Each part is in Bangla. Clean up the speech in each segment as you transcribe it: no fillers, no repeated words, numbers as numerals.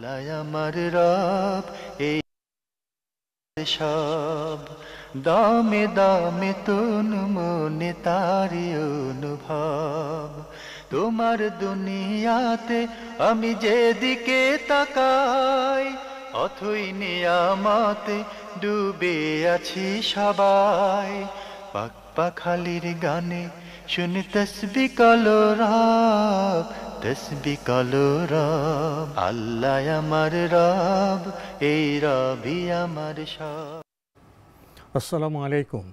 আল্লাহ আমার রব এই সব দামে দামে তন মনে তারি অনুভব তোমার দুনিয়াতে আমি যেদিকে তাকাই অথই নিয়ামতে ডুবে আছি সবাই পাক পাখালির গানে শুনি তসবি কলো রব তসবি কলো রব আল্লাহ আমার রব এই রবি আমার সব। আসসালামু আলাইকুম,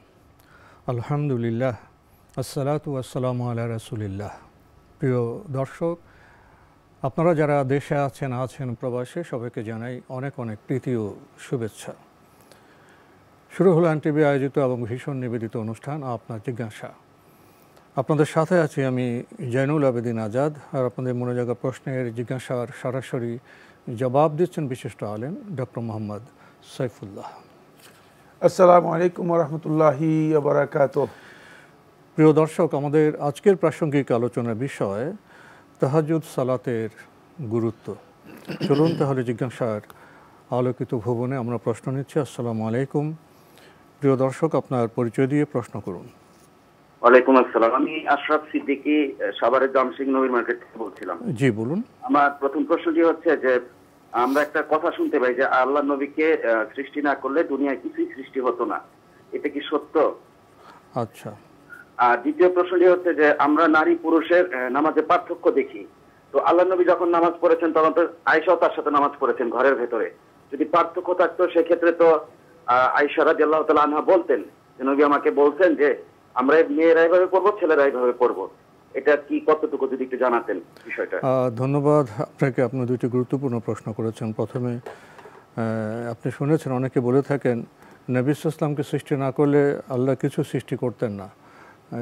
আলহামদুলিল্লাহ, আসসালাতু ওয়াসসালামু আলা রাসূলিল্লাহ। প্রিয় দর্শক, আপনারা যারা দেশে আছেন প্রবাসে, সবাইকে জানাই অনেক অনেক প্রীতি ও শুভেচ্ছা। শুরু হলো এনটিভি আয়োজিত এবং ভীষণ নিবেদিত অনুষ্ঠান আপনার জিজ্ঞাসা। আপনাদের সাথে আছি আমি জয়নুল আবেদিন আজাদ। আর আপনাদের মনে জাগা প্রশ্নের জিজ্ঞাসার সরাসরি জবাব দিচ্ছেন বিশিষ্ট আলেম ডক্টর মোহাম্মদ সাইফুল্লাহ। আসসালামু আলাইকুম ওয়া রাহমাতুল্লাহি ওয়া বারাকাতুহু। প্রিয় দর্শক, আমাদের আজকের প্রাসঙ্গিক আলোচনার বিষয় তাহাজ্জুদ সালাতের গুরুত্ব। চলুন তাহলে জিজ্ঞাসার আলোকিত ভুবনে আমরা প্রশ্ন নিচ্ছি। আসসালামু আলাইকুম। প্রিয় দর্শক, আপনার পরিচয় দিয়ে প্রশ্ন করুন। ওয়ালাইকুম আসসালাম। আমি আশরাফ সিদ্দিকী, সাভারের জামশেদ নবীর মার্কেট থেকে বলছিলাম। জি বলুন। আমার প্রথম প্রশ্নটি হচ্ছে যে আমরা একটা কথা শুনতে পাই যে আল্লাহ নবীকে সৃষ্টি না করলে দুনিয়ায় কিছুই সৃষ্টি হতো না, এটা কি সত্য? আচ্ছা। আর দ্বিতীয় প্রশ্নটি হচ্ছে যে আমরা নারী পুরুষের নামাজে পার্থক্য দেখি। তো আল্লাহ নবী যখন নামাজ পড়েছেন তখন তো আয়েশাও তার সাথে নামাজ পড়েছেন ঘরের ভেতরে। যদি পার্থক্য থাকতো সেক্ষেত্রে তো আয়েশা রাদিয়াল্লাহু তাআলা আনহা বলতেন যে নবী আমাকে বলছেন যে আমরা মেয়েরা এইভাবে পড়বো, ছেলেরা এইভাবে পড়বো। এটা কি কতটুকু যদি একটু জানাতেন বিষয়টা। ধন্যবাদ আপনাকে। আপনি দুটি গুরুত্বপূর্ণ প্রশ্ন করেছেন। প্রথমে আপনি শুনেছেন অনেকে বলে থাকেন নবী সাল্লাল্লাহু আলাইহি ওয়াসাল্লামকে সৃষ্টি না করলে আল্লাহ কিছু সৃষ্টি করতেন না।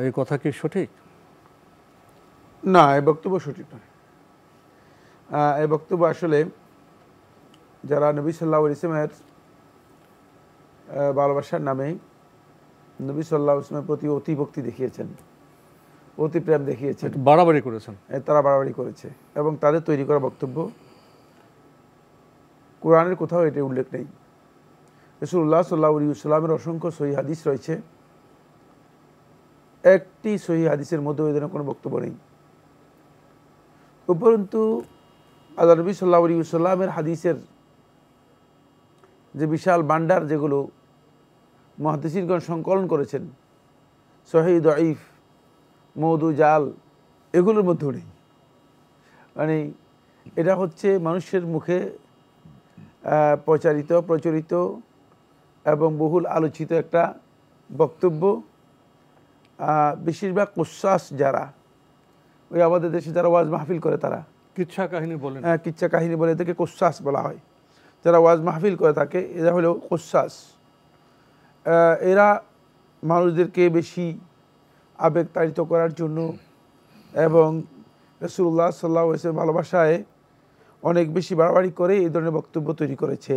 এই কথা কি সঠিক? না, এই বক্তব্য সঠিক নয়। এই বক্তব্য আসলে যারা নবী সাল্লাল্লাহু আলাইহি ওয়াসাল্লামের ভালোবাসার নামে নবী সাল্লাল্লাহু আলাইহি ওয়াসাল্লামের প্রতি অতি ভক্তি দেখিয়েছেন, অতি প্রেম দেখিয়েছেন, বাড়াবাড়ি করেছেন, তারা বাড়াবাড়ি করেছে এবং তাদের তৈরি করা বক্তব্য কোরআনের কোথাও এটা উল্লেখ নেই। রাসূলুল্লাহ সাল্লাল্লাহু আলাইহি ওয়াসাল্লামের অসংখ্য সহিহ হাদিস রয়েছে, একটি সহিহ হাদিসের মধ্যে ওই ধরনের কোনো বক্তব্য নেই। উপরন্তু আল্লাহ নবী সাল্লাল্লাহু আলাইহি ওয়াসাল্লামের হাদিসের যে বিশাল ভান্ডার, যেগুলো মুহাদ্দিসিনগণ সংকলন করেছেন, সহিহ, দঈফ, মওদু, জাল, এগুলোর মধ্যেও নেই। মানে এটা হচ্ছে মানুষের মুখে প্রচলিত এবং বহুল আলোচিত একটা বক্তব্য। বেশিরভাগ কুসাস যারা, ওই আমাদের দেশে যারা ওয়াজ মাহফিল করে, তারা কিচ্ছা কাহিনী বলেন, কিচ্ছা কাহিনী বলে, এদেরকে কুসাস বলা হয়। যারা ওয়াজ মাহফিল করে থাকে এরা হলো কুসাস। এরা মানুষদেরকে বেশি আবেগতাড়িত করার জন্য এবং রাসূলুল্লাহ সাল্লাল্লাহু আলাইহি ওয়াসাল্লাম ভালোবাসায় অনেক বেশি বাড়াবাড়ি করে এই ধরনের বক্তব্য তৈরি করেছে।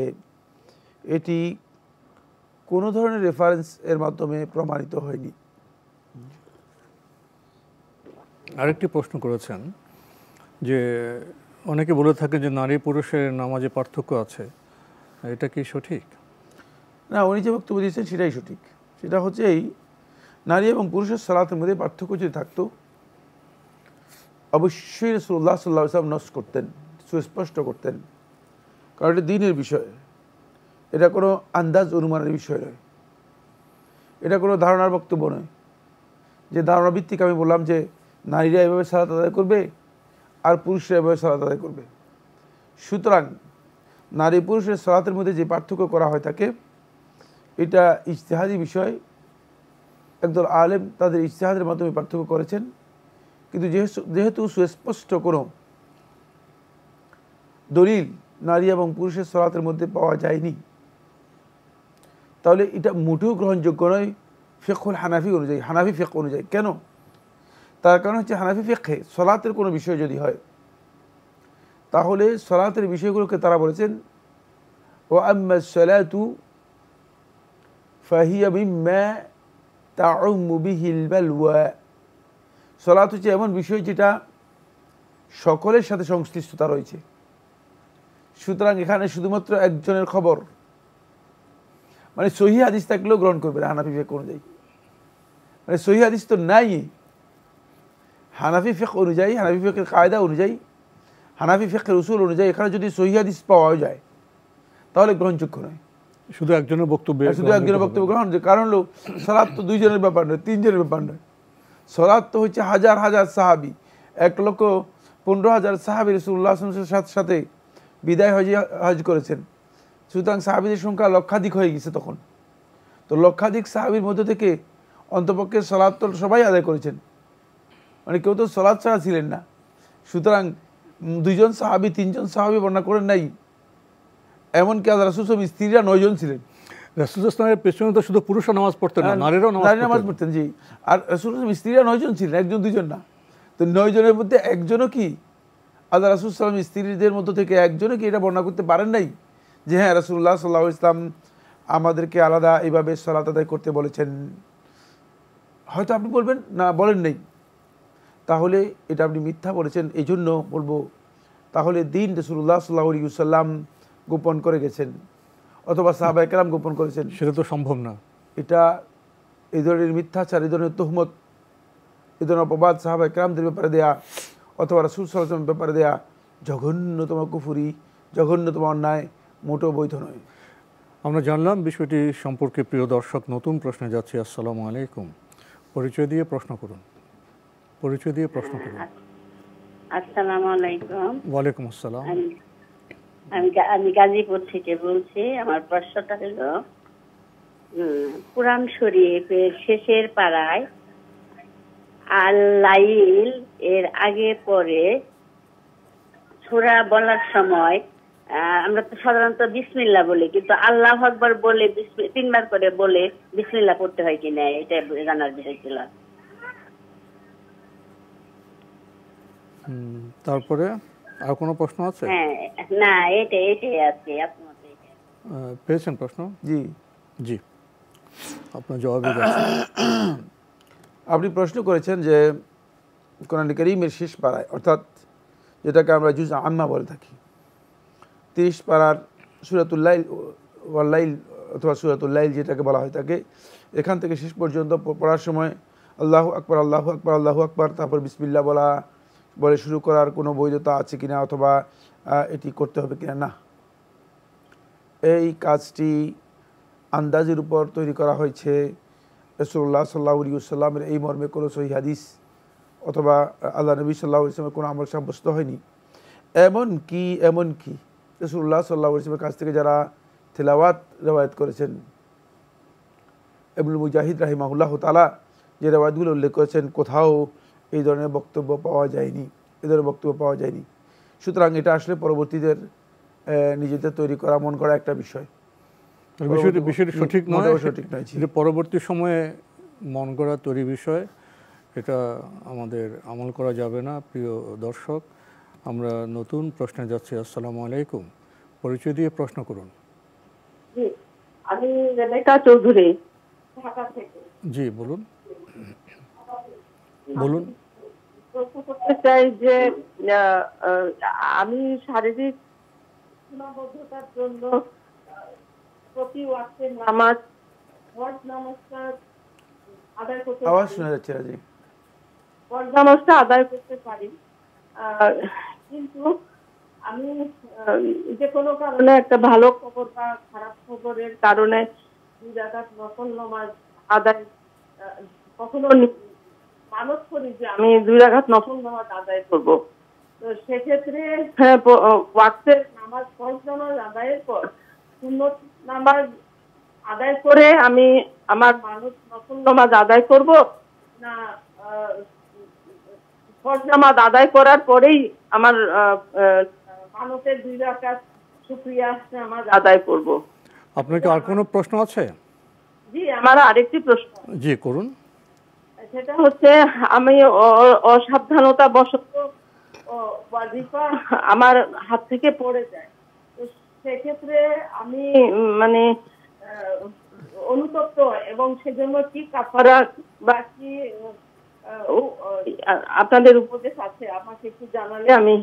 এটি কোনো ধরনের রেফারেন্স এর মাধ্যমে প্রমাণিত হয়নি। আরেকটি প্রশ্ন করেছেন যে অনেকে বলে থাকে যে নারী পুরুষের নামাজে পার্থক্য আছে, এটা কি সঠিক? না, উনি যে বক্তব্য দিয়েছেন সেটাই সঠিক। সেটা হচ্ছে এই, নারী এবং পুরুষের সালাতের মধ্যে পার্থক্য যদি থাকতো অবশ্যই রাসূলুল্লাহ সাল্লাল্লাহু আলাইহি ওয়াসাল্লাম নস করতেন, সুস্পষ্ট করতেন। কারণ এটা দ্বীনের বিষয়, এটা কোনো আন্দাজ অনুমানের বিষয় নয়, এটা কোনো ধারণার বক্তব্য নয় যে ধারণা ভিত্তিক আমি বললাম যে নারীরা এভাবে সালাত আদায় করবে আর পুরুষরা এভাবে সালাত আদায় করবে। সুতরাং নারী পুরুষের সালাতের মধ্যে যে পার্থক্য করা হয় থাকে, এটা ইজতিহাদি বিষয়। একদল আলেম তাদের ইজতিহাদের মাধ্যমে পার্থক্য করেছেন, কিন্তু যেহেতু সুস্পষ্ট কোনো দলিল নারী এবং পুরুষের সালাতের মধ্যে পাওয়া যায়নি, তাহলে এটা মোটেও গ্রহণযোগ্য নয় ফিকহুল হানাফি অনুযায়ী, হানাফি ফিকহ অনুযায়ী। কেন? তার কারণ হচ্ছে হানাফি ফিকহে সালাতের কোনো বিষয় যদি হয়, তাহলে সালাতের বিষয়গুলোকে তারা বলেছেন ওয়া আম্মা সালাতু ফাহিয়া মিম্মা তাউম্মু বিহিল বালওয়া। সালাত হচ্ছে এমন বিষয় যেটা সকলের সাথে সংশ্লিষ্টতা রয়েছে, সুতরাং এখানে শুধুমাত্র একজনের খবর, মানে সহিহ হাদিস থাকলেও গ্রহণ করবে না হানাফি ফিকহ অনুযায়ী। মানে সহিহ হাদিস তো নাই, হানাফি ফিকহ অনুযায়ী, হানাফি ফিকহের কায়দা অনুযায়ী, হানাফি ফিকহের উসুল অনুযায়ী এখানে যদি সহিহ হাদিস পাওয়া যায় তাহলে গ্রহণযোগ্য নয়। শুধু একজনের বক্তব্য, শুধু একজনের বক্তব্য গ্রহণ, কারণ হলো সালাত তো দুইজনের ব্যাপার নয়, তিনজনের ব্যাপার নয়। সালাত তো হচ্ছে হাজার হাজার সাহাবি, 1,15,000 সাহাবি রাসূলুল্লাহ সাল্লাল্লাহু আলাইহি ওয়াসাল্লামের সাথে বিদায় হজ করেছেন। সুতরাং সাহাবিদের সংখ্যা লক্ষাধিক হয়ে গেছে তখন। তো লক্ষাধিক সাহাবির মধ্যে থেকে অন্তপক্ষে সালাত তো সবাই আদায় করেছেন, মানে কেউ তো সালাত ছাড়া ছিলেন না। সুতরাং 2জন সাহাবি 3জন সাহাবি বর্ণনা করেন নাই, এমনকি আল্লাহ রাসূল সাল্লাল্লাহু আলাইহি ওয়াসাল্লাম স্ত্রীরা 9 জন ছিলেন। রাসূল সাল্লাল্লাহু আলাইহি পেছনে তো শুধু পুরুষরা নামাজ পড়তেন না, নারীরাও নামাজ পড়তেন। জি, আর রাসূল সাল্লাল্লাহু আলাইহি ওয়াসাল্লাম স্ত্রীরা 9 জন ছিলেন, একজন দুইজন না। তো 9 জনের মধ্যে একজনও কি আল্লাহ রাসূল সাল্লাল্লাহু আলাইহি ওয়াসাল্লাম স্ত্রীদের মধ্য থেকে একজনও কি এটা বর্ণনা করতে পারেন নাই যে হ্যাঁ রাসূলুল্লাহ সাল্লাল্লাহু আলাইহি ওয়াসাল্লাম আমাদেরকে আলাদা এইভাবে সালাত আদায় করতে বলেছেন? হয়তো আপনি বলবেন না, বলেন নাই, তাহলে এটা আপনি মিথ্যা বলেছেন। এই জন্য বলবো তাহলে দিন রাসূলুল্লাহ সাল্লাল্লাহু আলাইহি ওয়াসাল্লাম গোপন করে গেছেন অথবা সাহাবায়ে কেরাম গোপন করেছেন, সেটা তো সম্ভব না। এটা এই ধরনের মিথ্যাচার, এই ধরনের তহমত, এই ধরনের অপবাদ সাহাবায়ে কেরামদের ব্যাপারে দেয়া অথবা রাসূল সাল্লাল্লাহু আলাইহি ওয়াসাল্লামের ব্যাপারে দেয়া জঘন্যতম কুফরি, জঘন্যতম অন্যায়, মোটেও বৈধ নয়। আমরা জানলাম বিষয়টি সম্পর্কে। প্রিয় দর্শক, নতুন প্রশ্নে যাচ্ছি। আসসালামু আলাইকুম, পরিচয় দিয়ে প্রশ্ন করুন। পরিচয় দিয়ে প্রশ্ন করুন। আসসালামু আলাইকুম। ওয়ালাইকুম আসসালাম। আমি গাজীপুর থেকে বলছি। আমার প্রশ্নটা হলো, কুরআন শরীফের শেষের পাড়ায় আল লাইল এর আগে পরে সূরা বলার সময় আমরা তো সাধারণত বিসমিল্লাহ বলি, কিন্তু আল্লাহু আকবার বলে 3বার করে বলে বিসমিল্লাহ পড়তে হয় কিনা, এটা জানার বিষয় ছিল। তারপরে আর কোনো প্রশ্ন আছে? হ্যাঁ, না, এটাই আছে। পেয়েছেন প্রশ্ন? জি জি, আপনার জবাবে আপনি প্রশ্ন করেছেন যে কোরআন কারীমের শেষ পাড়ায়, অর্থাৎ যেটাকে আমরা জুজ আম্মা বলে থাকি, 30 পাড়ার সূরাতুল লাইল ওয়াল লাইল অথবা সূরাতুল লাইল যেটাকে বলা হয় থাকে, এখান থেকে শেষ পর্যন্ত পড়ার সময় আল্লাহু আকবার, আল্লাহু আকবার, আল্লাহু আকবার, তারপর বিসমিল্লাহ বলে শুরু করার কোনো বৈধতা আছে কিনা অথবা এটি করতে হবে কিনা? না, এই কাজটি আন্দাজের উপর তৈরি করা হয়েছে। রাসূলুল্লাহ সাল্লাল্লাহু আলাইহি ওয়াসাল্লামের এই মর্মে কোনো সহিহ হাদিস অথবা আল্লাহ নবী সাল্লাল্লাহু আলাইহি ওয়াসাল্লামের কোনো আমল সাব্যস্ত হয়নি। এমনকি রাসূলুল্লাহ সাল্লাল্লাহু আলাইহি ওয়াসাল্লামের কাছ থেকে যারা তেলাওয়াত রিওয়ায়াত করেছেন, ইবনুল মুজাহিদ রাহিমাহুল্লাহু তাআলা যে রিওয়ায়াতগুলো উল্লেখ করেছেন, কোথাও এই ধরনের বক্তব্য পাওয়া যায়নি। সুতরাং এটা আসলে পরবর্তীদের নিজেদের তৈরি করা, মন করা একটা বিষয়। বিষয়টি সঠিক নয়, সঠিক নয়। পরবর্তী সময়ে মন করা তৈরি বিষয়, এটা আমাদের আমল করা যাবে না। প্রিয় দর্শক, আমরা নতুন প্রশ্নে যাচ্ছি। আসসালামু আলাইকুম, পরিচয় দিয়ে প্রশ্ন করুন। জি, আমি রেবেকা চৌধুরী, ঢাকা থেকে। জি, বলুন। প্রশ্ন করতে চাই যে আমি শারীরিক সীমাবদ্ধতার জন্য প্রতি ওয়াক্তের নামাজ, ফরজ নামাজটা আদায় করতে পারি। আওয়াজ শোনা যাচ্ছে না। জি, ফরজ নামাজটা আদায় করতে পারি, কিন্তু আমি যে কোনো কারণে, একটা ভালো খবর বা খারাপ খবরের কারণে 2 রাকাত নফল নামাজ আদায় কখনো মানত করি যে আমি 2 রাকাত নফল নামাজ আদায় করব। তো সেক্ষেত্রে ওয়াক্তের নামাজ, ফরজ নামাজ আদায়ের পর সুন্নত নামাজ আদায় করে আমি আমার মানত নফল নামাজ আদায় করব, না ফরজ নামাজ আদায় করার পরেই আমার মানতের 2 রাকাত শুকরিয়া নামাজ আদায় করব? আপনার কি আর কোনো প্রশ্ন আছে? জি, আমার আরেকটি প্রশ্ন। জি, করুন। সেটা হচ্ছে, আমি অসাবধানতা বশত ওয়াজিফা আমার হাত থেকে পড়ে যায়, তো সেক্ষেত্রে আমি মানে অনুতপ্ত, এবং সেজন্য কি কাফারা বা কি আপনাদের উপদেশ আছে আমাকে একটু জানালে আমি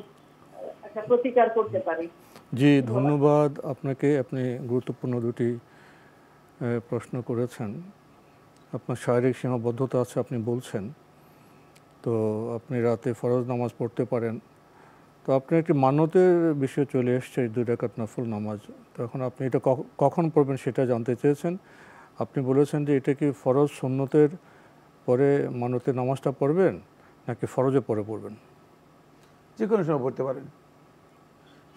একটা প্রতিকার করতে পারি। জি, ধন্যবাদ আপনাকে। আপনি গুরুত্বপূর্ণ দুটি প্রশ্ন করেছেন। আপনার শারীরিক সীমাবদ্ধতা আছে আপনি বলছেন, তো আপনি রাতে ফরজ নামাজ পড়তে পারেন, তো আপনি একটি মান্যতের বিষয়ে চলে এসছে 2 রাকাত নফল নামাজ। তো এখন আপনি এটা কখন পড়বেন সেটা জানতে চেয়েছেন। আপনি বলেছেন যে এটা কি ফরজ সুন্নতের পরে মান্যতের নামাজটা পড়বেন নাকি ফরজে পরে পড়বেন? যে কোনো সময় পড়তে পারেন।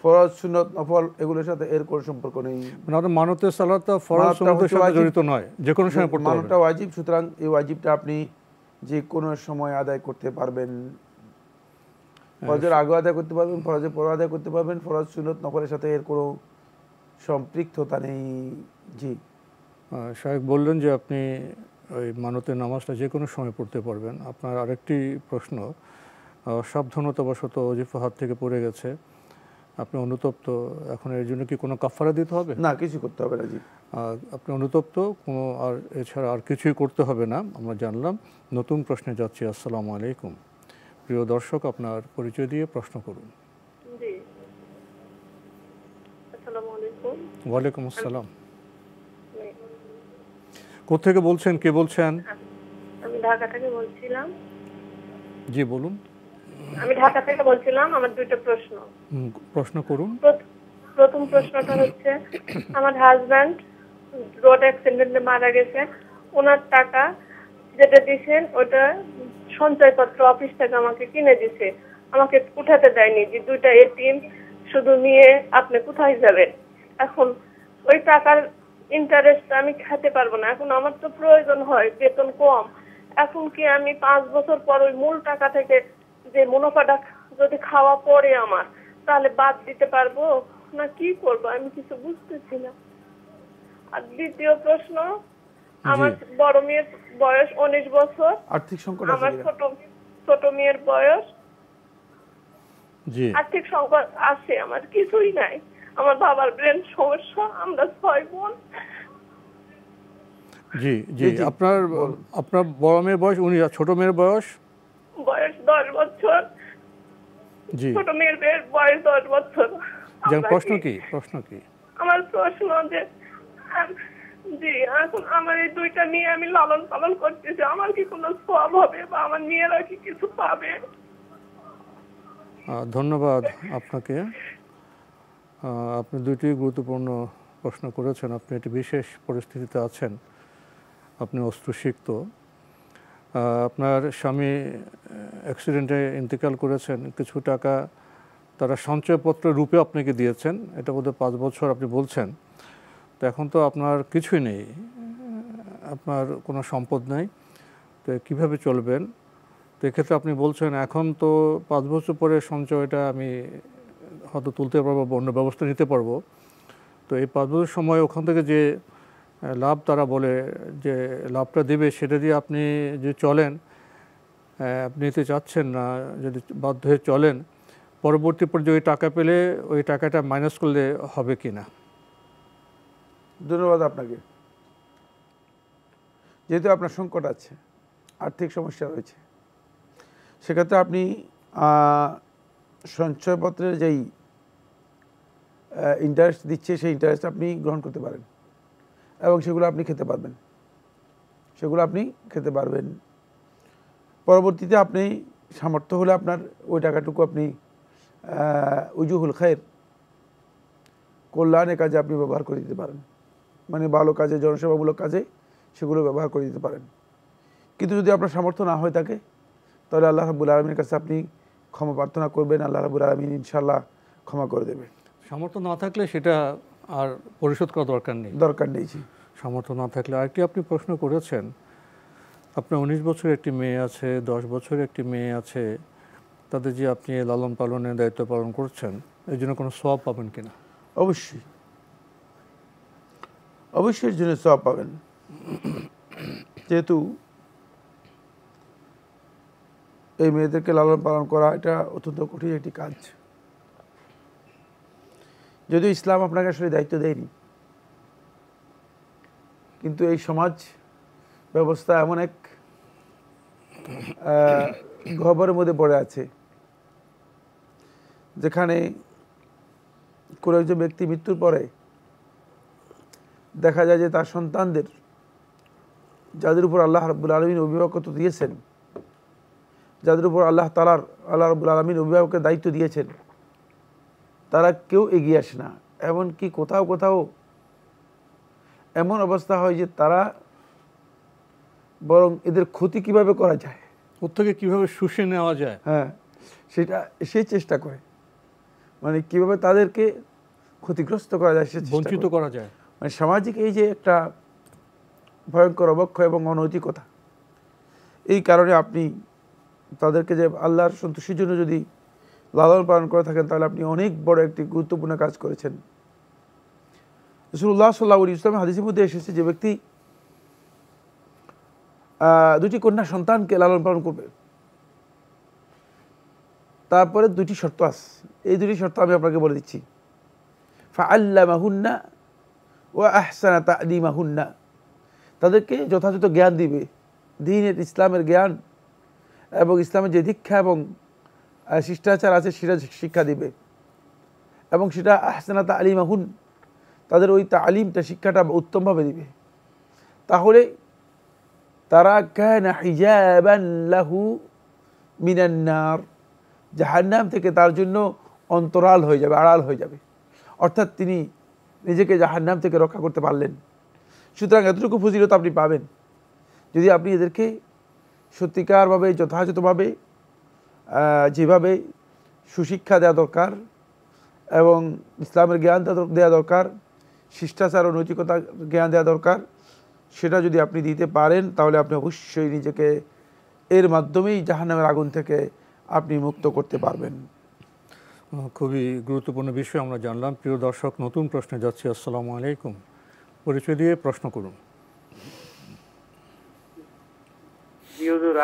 ফরজ সুন্নত নফল এগুলোর সাথে এর কোনো সম্পর্ক নেই। মানে আপনার মান্যতের সালাতটা ফরজ মানতটা সুন্নতের হচ্ছে সাথে ওয়াজিব। জড়িত নয়, যে কোনো সময় পড়তে পারবেন। মানতটা ওয়াজিব, সুতরাং এই ওয়াজিবটা আপনি যে কোনো সময় আদায় করতে পারবেন। ফরজের আগে আদায় করতে পারবেন, ফরজের পরে আদায় করতে পারবেন। ফরজ সুন্নত নফলের সাথে এর কোনো সম্পৃক্ততা নেই। জি, শাহেখ বললেন যে আপনি ওই মানতের নামাজটা যে কোনো সময় পড়তে পারবেন। আপনার আরেকটি প্রশ্ন, সাবধানতাবশত ওজিফা হাত থেকে পড়ে গেছে, আপনি অনুতপ্ত, এখন এর জন্য কি কোনো কাফারা দিতে হবে? না, কিছু করতে হবে না। জি, আপনি অনুতপ্ত, কোনো আর এছাড়া আর কিছুই করতে হবে না, আমরা জানলাম। নতুন প্রশ্নে যাচ্ছি। আসসালামু আলাইকুম। প্রিয় দর্শক, আপনার পরিচয় দিয়ে প্রশ্ন করুন। জি, আসসালামু আলাইকুম। ওয়ালাইকুম আসসালাম। কোত্থেকে বলছেন, কে বলছেন? আমি ঢাকা থেকে বলছিলাম। জি বলুন। আমি ঢাকা থেকে বলছিলাম। আমার দুটো প্রশ্ন। প্রশ্ন করুন। প্রথম প্রশ্নটা হচ্ছে, আমার হাজব্যান্ড রোড অ্যাক্সিডেন্টে মারা গেছে। ওনার টাকা যেটা দিয়েছেন ওটা সঞ্চয়পত্র অফিস থেকে আমাকে কিনে দিছে, আমাকে উঠাতে দেয়নি, যে 2টা এটিএম শুধু নিয়ে আপনি কোথায় যাবেন। এখন ওই টাকার ইন্টারেস্ট আমি খেতে পারবো না। এখন আমার তো প্রয়োজন হয়, বেতন কম। এখন কি আমি 5 বছর পর ওই মূল টাকা থেকে যে মুনাফাটা যদি খাওয়া পড়ে আমার, তাহলে বাদ দিতে পারবো না কি করব আমি কিছু বুঝতেছি না। আর দ্বিতীয় প্রশ্ন, আমার বড় মেয়ের বয়স 19 বছর। আর্থিক সংকট আমার আছে। ছোট মেয়ের বয়স। জি, আর্থিক সংকট আছে, আমার কিছুই নাই। আমার বাবার ব্রেন সমস্যা, আমরা 6 বোন। জি জি, আপনার বড় মেয়ের বয়স 19, আর ছোট মেয়ের বয়স 10 বছর। জি, ছোট মেয়ের বয়স 10 বছর। প্রশ্ন কি? আমার প্রশ্ন যে, জি, এখন আমার এই 2টা মেয়ে আমি লালন পালন করতেছি, আমার কি কোনো সওয়াব হবে বা আমার মেয়েরা কি কিছু পাবে? ধন্যবাদ আপনাকে। আপনি দুটি গুরুত্বপূর্ণ প্রশ্ন করেছেন। আপনি একটি বিশেষ পরিস্থিতিতে আছেন, আপনি অস্ত্রসিক্ত। আপনার স্বামী অ্যাক্সিডেন্টে ইন্তেকাল করেছেন, কিছু টাকা তারা সঞ্চয়পত্র রূপে আপনাকে দিয়েছেন, এটা বোধহয় 5 বছর আপনি বলছেন। তো এখন তো আপনার কিছুই নেই, আপনার কোনো সম্পদ নেই, তো কীভাবে চলবেন? তো এক্ষেত্রে আপনি বলছেন এখন তো 5 বছর পরে সঞ্চয়টা আমি হয়তো তুলতে পারবো বা অন্য ব্যবস্থা নিতে পারবো। তো এই 5 বছর সময় ওখান থেকে যে লাভ তারা বলে যে লাভটা দেবে, সেটা দিয়ে আপনি যে চলেন, আপনি নিতে চাচ্ছেন না, যদি বাধ্য হয়ে চলেন, পরবর্তী পর্যায়ে ওই টাকা পেলে ওই টাকাটা মাইনাস করলে হবে কি না? ধন্যবাদ আপনাকে। যেহেতু আপনার সংকট আছে, আর্থিক সমস্যা রয়েছে, সেক্ষেত্রে আপনি সঞ্চয়পত্রের যেই ইন্টারেস্ট দিচ্ছে সেই ইন্টারেস্ট আপনি গ্রহণ করতে পারেন এবং সেগুলো আপনি খেতে পারবেন। পরবর্তীতে আপনি সামর্থ্য হলে আপনার ওই টাকাটুকু আপনি উজুহুল খায়ের, কল্যাণের কাজে আপনি ব্যবহার করে দিতে পারেন, মানে ভালো কাজে, জনসেবামূলক কাজে সেগুলো ব্যবহার করে দিতে পারেন। কিন্তু যদি আপনার সামর্থ্য না হয়ে থাকে, তাহলে আল্লাহ রাব্বুল আলামিনের কাছে আপনি ক্ষমা প্রার্থনা করবেন, আল্লাহ রাব্বুল আলামিন ইনশাআল্লাহ ক্ষমা করে দেবে। সামর্থ্য না থাকলে সেটা আর পরিশোধ করা দরকার নেই। সামর্থ্য না থাকলে। আরেকটি আপনি প্রশ্ন করেছেন, আপনার 19 বছরের একটি মেয়ে আছে, 10 বছরের একটি মেয়ে আছে, তাদের যে আপনি লালন পালনের দায়িত্ব পালন করছেন, এই জন্য কোনো সওয়াব পাবেন কিনা? অবশ্যই এর জন্য সওয়াব পাবেন, যেহেতু এই মেয়েদেরকে লালন পালন করা এটা অত্যন্ত কঠিন একটি কাজ। যদিও ইসলাম আপনাকে আসলে দায়িত্ব দেয়নি, কিন্তু এই সমাজ ব্যবস্থা এমন এক গহ্বরের মধ্যে পড়ে আছে, যেখানে কোনো একজন ব্যক্তি মৃত্যুর পরে দেখা যায় যে তার সন্তানদের, যাদের উপর আল্লাহ রাব্বুল আলামিন অভিভাবকত্ব দিয়েছেন, যাদের উপর আল্লাহ রাব্বুল আলামিন অভিভাবকের দায়িত্ব দিয়েছেন, তারা কেউ এগিয়ে আসে না। এমনকি কোথাও কোথাও এমন অবস্থা হয় যে তারা বরং এদের ক্ষতি কিভাবে করা যায়, ওর থেকে কীভাবে শুষে নেওয়া যায়, হ্যাঁ, সেই চেষ্টা করে, মানে কিভাবে তাদেরকে ক্ষতিগ্রস্ত করা যায়, সে বঞ্চিত করা যায়। মানে সামাজিক এই যে একটা ভয়ঙ্কর অবক্ষয় এবং অনৈতিকতা, এই কারণে আপনি তাদেরকে যে আল্লাহর সন্তুষ্টির জন্য যদি লালন পালন করে থাকেন, তাহলে আপনি অনেক বড় একটি গুরুত্বপূর্ণ কাজ করেছেন। রাসূলুল্লাহ সাল্লাল্লাহু আলাইহি ওয়াসাল্লাম হাদিসের মধ্যে এসেছে, যে ব্যক্তি দুটি কন্যা সন্তানকে লালন পালন করবে, তারপরে দুটি শর্ত আছে। এই দুটি শর্ত আমি আপনাকে বলে দিচ্ছি। ফাআল্লামাহুন্না ওয়া আহসানা তা'লিমাহুন্না, তাদেরকে যথাযথ জ্ঞান দিবে, দ্বীনের ইসলামের জ্ঞান এবং ইসলামের যে দীক্ষা এবং শিষ্টাচার আছে সেটা শিক্ষা দিবে, এবং সেটা আহসানা তা'লিমাহুন, তাদের ওই তালিমটা, শিক্ষাটা উত্তমভাবে দিবে। তাহলে তারা কানা হিজাবান লাহু মিনান নার, জাহান্নাম থেকে তার জন্য অন্তরাল হয়ে যাবে, আড়াল হয়ে যাবে, অর্থাৎ তিনি নিজেকে জাহান্নাম থেকে রক্ষা করতে পারলেন। সুতরাং এতটুকু ফজিলত আপনি পাবেন যদি আপনি এদেরকে সত্যিকারভাবে যথাযথভাবে যেভাবে সুশিক্ষা দেওয়া দরকার এবং ইসলামের জ্ঞান দেওয়া দরকার, শিষ্টাচার ও নৈতিকতা জ্ঞান দেওয়া দরকার, সেটা যদি আপনি দিতে পারেন, তাহলে আপনি অবশ্যই নিজেকে এর মাধ্যমেই জাহান্নামের আগুন থেকে আপনি মুক্ত করতে পারবেন। খুবই গুরুত্বপূর্ণ বিষয় আমরা জানলাম। প্রিয় দর্শক, নতুন প্রশ্নে যাচ্ছি। আসসালামু আলাইকুম, পরিচয় দিয়ে প্রশ্ন করুন।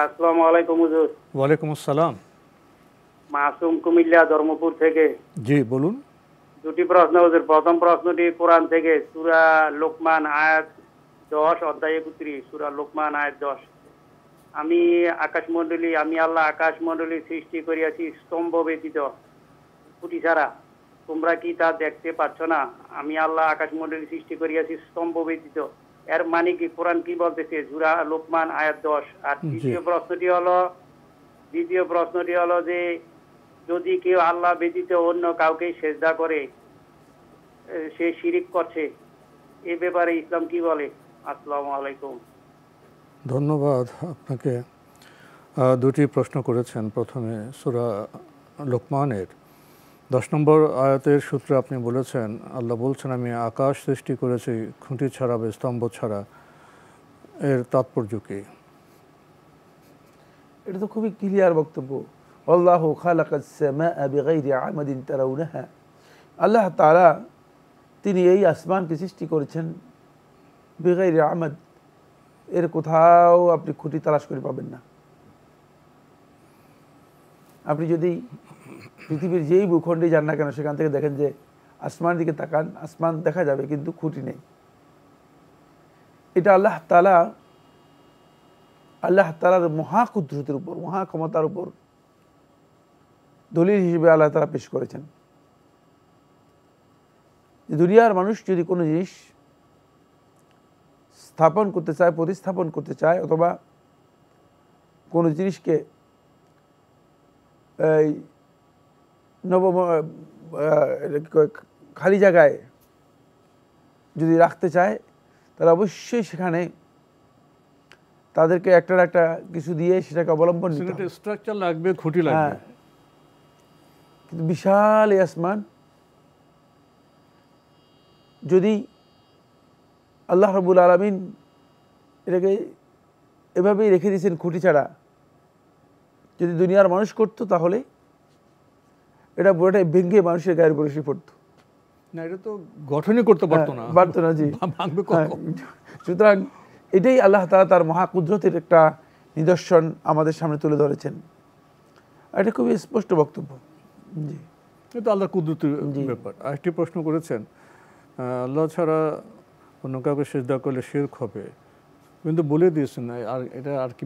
আসসালামু আলাইকুম হুজুর। ওয়ালাইকুম আসসালাম। মাসুম, কুমিল্লা ধর্মপুর থেকে। জি বলুন। দুটি প্রশ্ন হুজুর। প্রথম প্রশ্নটি কোরআন থেকে, সূরা লোকমান আয়াত 10 অধ্যায় 31, সূরা লোকমান আয়াত 10। আমি আল্লাহ আকাশমণ্ডলী সৃষ্টি করিয়াছি স্তম্ভ ব্যতীত, খুঁটি ছাড়া। তোমরা কি তা দেখতে পাচ্ছ না? আমি আল্লাহ আকাশমণ্ডলী সৃষ্টি করিয়াছি স্তম্ভ ব্যতীত, এর মানে কি? কোরআন কি বলতেছে? সূরা লোকমান আয়াত 10। আর দ্বিতীয় প্রশ্নটি হলো যে যদি কেউ আল্লাহ ব্যতীত অন্য কাউকে সেজদা করে, সে শিরিক করছে, এ ব্যাপারে ইসলাম কি বলে? আসসালামু আলাইকুম। ধন্যবাদ আপনাকে। দুটি প্রশ্ন করেছেন। প্রথমে সূরা লোকমানের 10 নম্বর আয়াতের সূত্রে আপনি বলেছেন, আল্লাহ বলছেন আমি আকাশ সৃষ্টি করেছি খুঁটি ছাড়া বা স্তম্ভ ছাড়া, এর তাৎপর্য কি? এটা তো খুবই ক্লিয়ার বক্তব্য। আল্লাহু খালাকাস সামাআ বিগাইরি আমাদিন তারাউনাহা, আল্লাহ তাআলা তিনি এই আসমানকে সৃষ্টি করেছেন বিগাইরি আমাদ, এর কোথাও আপনি খুঁটি তালাশ করে পাবেন না। আপনি যদি পৃথিবীর যেই ভূখণ্ডে যান না কেন, সেখান থেকে দেখেন যে আসমান দিকে তাকান, আসমান দেখা যাবে কিন্তু খুঁটি নেই। এটা আল্লাহ তাআলার মহা কুদরতের উপর, মহা ক্ষমতার উপর দলিল হিসেবে আল্লাহ তাআলা পেশ করেছেন। দুনিয়ার মানুষ যদি কোনো জিনিস স্থাপন করতে চায়, প্রতিস্থাপন করতে চায়, অথবা কোনো জিনিসকে খালি জায়গায় যদি রাখতে চায়, তাহলে অবশ্যই সেখানে তাদেরকে একটা কিছু দিয়ে সেটাকে অবলম্বন নিতে হবে। স্ট্রাকচার লাগবে, খুঁটি লাগবে। কিন্তু বিশাল এই আসমান যদি আল্লাহ রাব্বুল আলামিন এটাকে এভাবেই রেখে দিয়েছেন খুঁটি ছাড়া, যদি দুনিয়ার মানুষ করতো তাহলে এটা পুরোটাই ভেঙে মানুষের গায়ের উপর এসে পড়তো না, এটা তো গঠনই করতে পারতো না, জি। ভাঙবে কখন? সুতরাং এটাই আল্লাহ তাআলা তার মহা কুদরতের একটা নিদর্শন আমাদের সামনে তুলে ধরেছেন। এটা খুবই স্পষ্ট বক্তব্য। জি, এটা আল্লাহর কুদরতের ব্যাপার। আরেকটি প্রশ্ন করেছেন, আল্লাহ ছাড়া অন্য কাউকে সিজদা করলে শিরক হবে, কিন্তু বলে দিয়েছেন না, আর এটা আর কি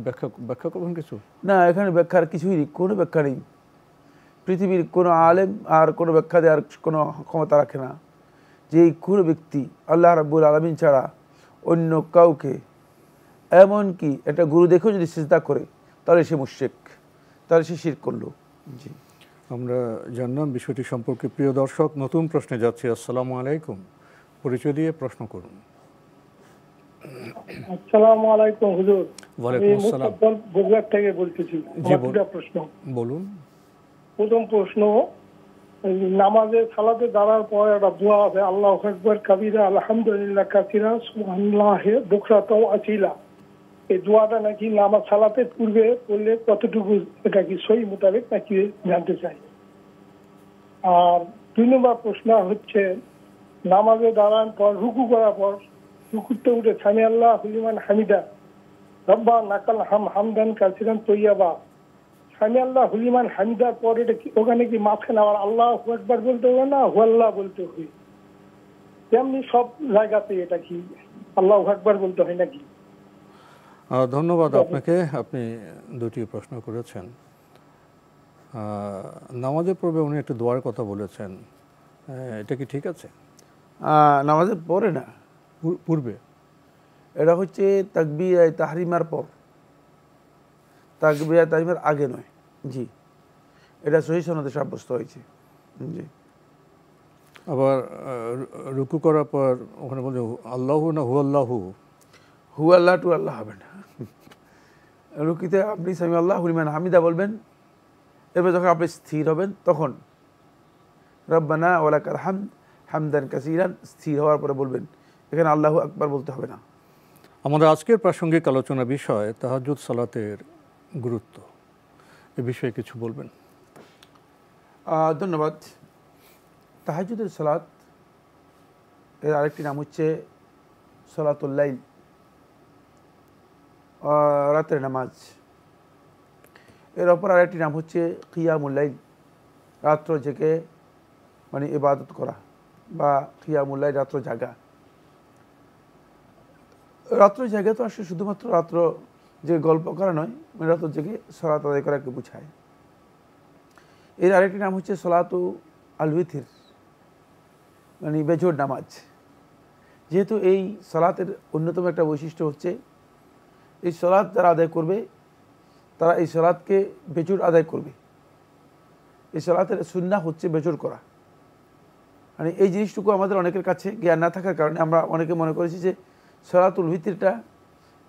ব্যাখ্যা করবেন কিছু? না, এখানে ব্যাখ্যার কিছুই নেই, কোনো ব্যাখ্যা নেই। পৃথিবীর কোনো আলেম আর কোনো ব্যাখ্যা দেওয়ার কোনো ক্ষমতা রাখে না যে এই কোনো ব্যক্তি আল্লাহ রাব্বুল আলামিন ছাড়া অন্য কাউকে এমনকি একটা গুরু দেখেও যদি সিজদা করে তাহলে সে মুশরিক, তাহলে সে শিরক করলো। জি, আমরা জানলাম বিষয়টি সম্পর্কে। প্রিয় দর্শক, নতুন প্রশ্নে যাচ্ছি। আসসালামু আলাইকুম, পরিচয় দিয়ে প্রশ্ন করুন। আসসালামু আলাইকুম হুজুর। ওয়ালাইকুম আসসালাম। আমি গুজরাট থেকে বলতেছি। জি, দুটো প্রশ্ন। বলুন। প্রথম প্রশ্ন, নামাজে সালাতে দাঁড়ার পর একটা দোয়া আছে, আল্লাহু আকবার কাবীরা আলহামদুলিল্লাহ কাসীরা সুবহানাল্লাহি বুকরাতাও আসিলা। এই দোয়াটা নাকি নামাজ সালাতের পূর্বে পড়লে কতটুকু এটা কি সহি মোতাবেক নাকি জানতে চাই। আর 2 নম্বর প্রশ্ন হচ্ছে, নামাজে দাঁড়ানোর পর রুকু করার পর রুকুতে উঠে সামি আল্লাহু লিমান হামিদা রব্বা নাকাল হামদান কাসিরান তৈয়াবা, সামি আল্লাহু লিমান হামিদার পর এটা কি ওখানে কি মাঝখানে আবার আল্লাহু আকবার বলতে হবে না হুয়াল্লাহ বলতে হবে? তেমনি সব জায়গাতে এটা কি আল্লাহু আকবার বলতে হয় নাকি? ধন্যবাদ আপনাকে, আপনি দুটি প্রশ্ন করেছেন। নামাজের পূর্বে উনি একটু দোয়ার কথা বলেছেন, এটা কি ঠিক আছে? নামাজের পরে না, পূর্বে। এটা হচ্ছে তাকবীর তাহরিমার পর, তাকবীর তাহরিমার আগে নয়। জি, এটা সহিহ সনদে সাব্যস্ত হয়েছে। জি, আবার রুকু করার পর ওখানে বলছে আল্লাহু না হু আল্লাহু, হু আল্লাহ টু আল্লাহ হবে না। রুকিতে আপনি সামি আল্লাহু লিমান হামিদা বলবেন, এরপর যখন আপনি স্থির হবেন তখন রব্বানা ওয়ালাকাল হামদ হামদান কাসীরান স্থির হওয়ার পরে বলবেন, এখানে আল্লাহু আকবার বলতে হবে না। আমাদের আজকের প্রাসঙ্গিক আলোচনা বিষয় তাহাজ্জুদ সালাতের গুরুত্ব, এ বিষয়ে কিছু বলবেন? ধন্যবাদ। তাহাজ্জুদের সালাত এর আরেকটি নাম হচ্ছে সালাতুল লাইল, রাতের নামাজ। এর অপর আরেকটি নাম হচ্ছে কিয়ামুল লাইল, রাত্র জেগে মানে ইবাদত করা, বা কিয়ামুল লাইল রাত্র জাগা। রাত্র জাগা তো আসলে শুধুমাত্র রাত্র যে গল্প করা নয়, মানে রাত্র জেগে সালাত আদায় করাকে বোঝায়। এর আরেকটি নাম হচ্ছে সলাতু আল উইতির, মানে বেজোড় নামাজ। যেহেতু এই সালাতের অন্যতম একটা বৈশিষ্ট্য হচ্ছে এই সালাত যারা আদায় করবে তারা এই সালাতকে বেজোড় আদায় করবে। এই সালাতের সুন্নাহ হচ্ছে বেজোড় করা। মানে এই জিনিসটুকু আমাদের অনেকের কাছে জ্ঞান না থাকার কারণে আমরা অনেকে মনে করেছি যে সলাতুল ভিতিরটা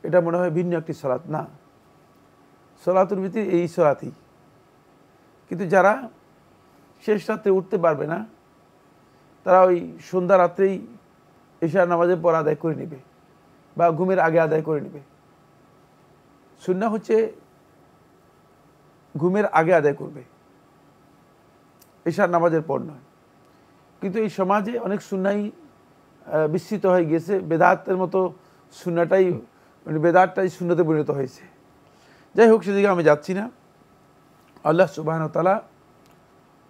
এটা মনে হয় ভিন্ন একটি সালাত। না, সলাতুল ভিতির এই সালাতই। কিন্তু যারা শেষ রাত্রে উঠতে পারবে না তারা ওই সন্ধ্যা রাত্রেই ইশার নামাজের পর আদায় করে নেবে বা ঘুমের আগে আদায় করে নেবে। সুন্নাহ হচ্ছে ঘুমের আগে আদায় করবে, ইশার নামাজের পর নয়। কিন্তু এই সমাজে অনেক সুন্নাই বিস্তৃত হয়ে গিয়েছে, বেদাতের মতো সুন্নাটাই মানে বেদাতটাই সুন্নতে পরিণত হয়েছে। যাই হোক, সেদিকে আমি যাচ্ছি না। আল্লাহ সুবহানাহু ওয়া তাআলা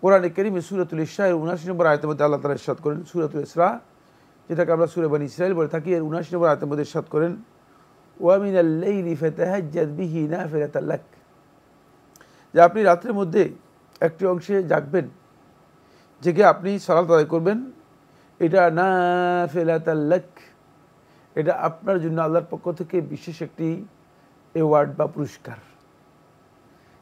কোরআনে কারীমে সূরাতুল ইসরা এর 79 নম্বর আয়াতের মধ্যে আল্লাহ তাআলা ইরশাদ করেন, সূরাতুল ইসরা যেটাকে আমরা সূরা বনী ইসরাঈল বলে থাকি, এর 79 নম্বর আয়াতের মধ্যে ইরশাদ করেন, ওয়া মিনাল লাইলি ফাতাহাজ্জাদ বিহি নাফিলাতান লাক, যে আপনি রাতের মধ্যে একটি অংশে জাগবেন, জেগে আপনি সালাত আদায় করবেন। এটা নাফিলাতান লাক, এটা আপনার জন্য আল্লাহর পক্ষ থেকে বিশেষ একটি অ্যাওয়ার্ড বা পুরস্কার।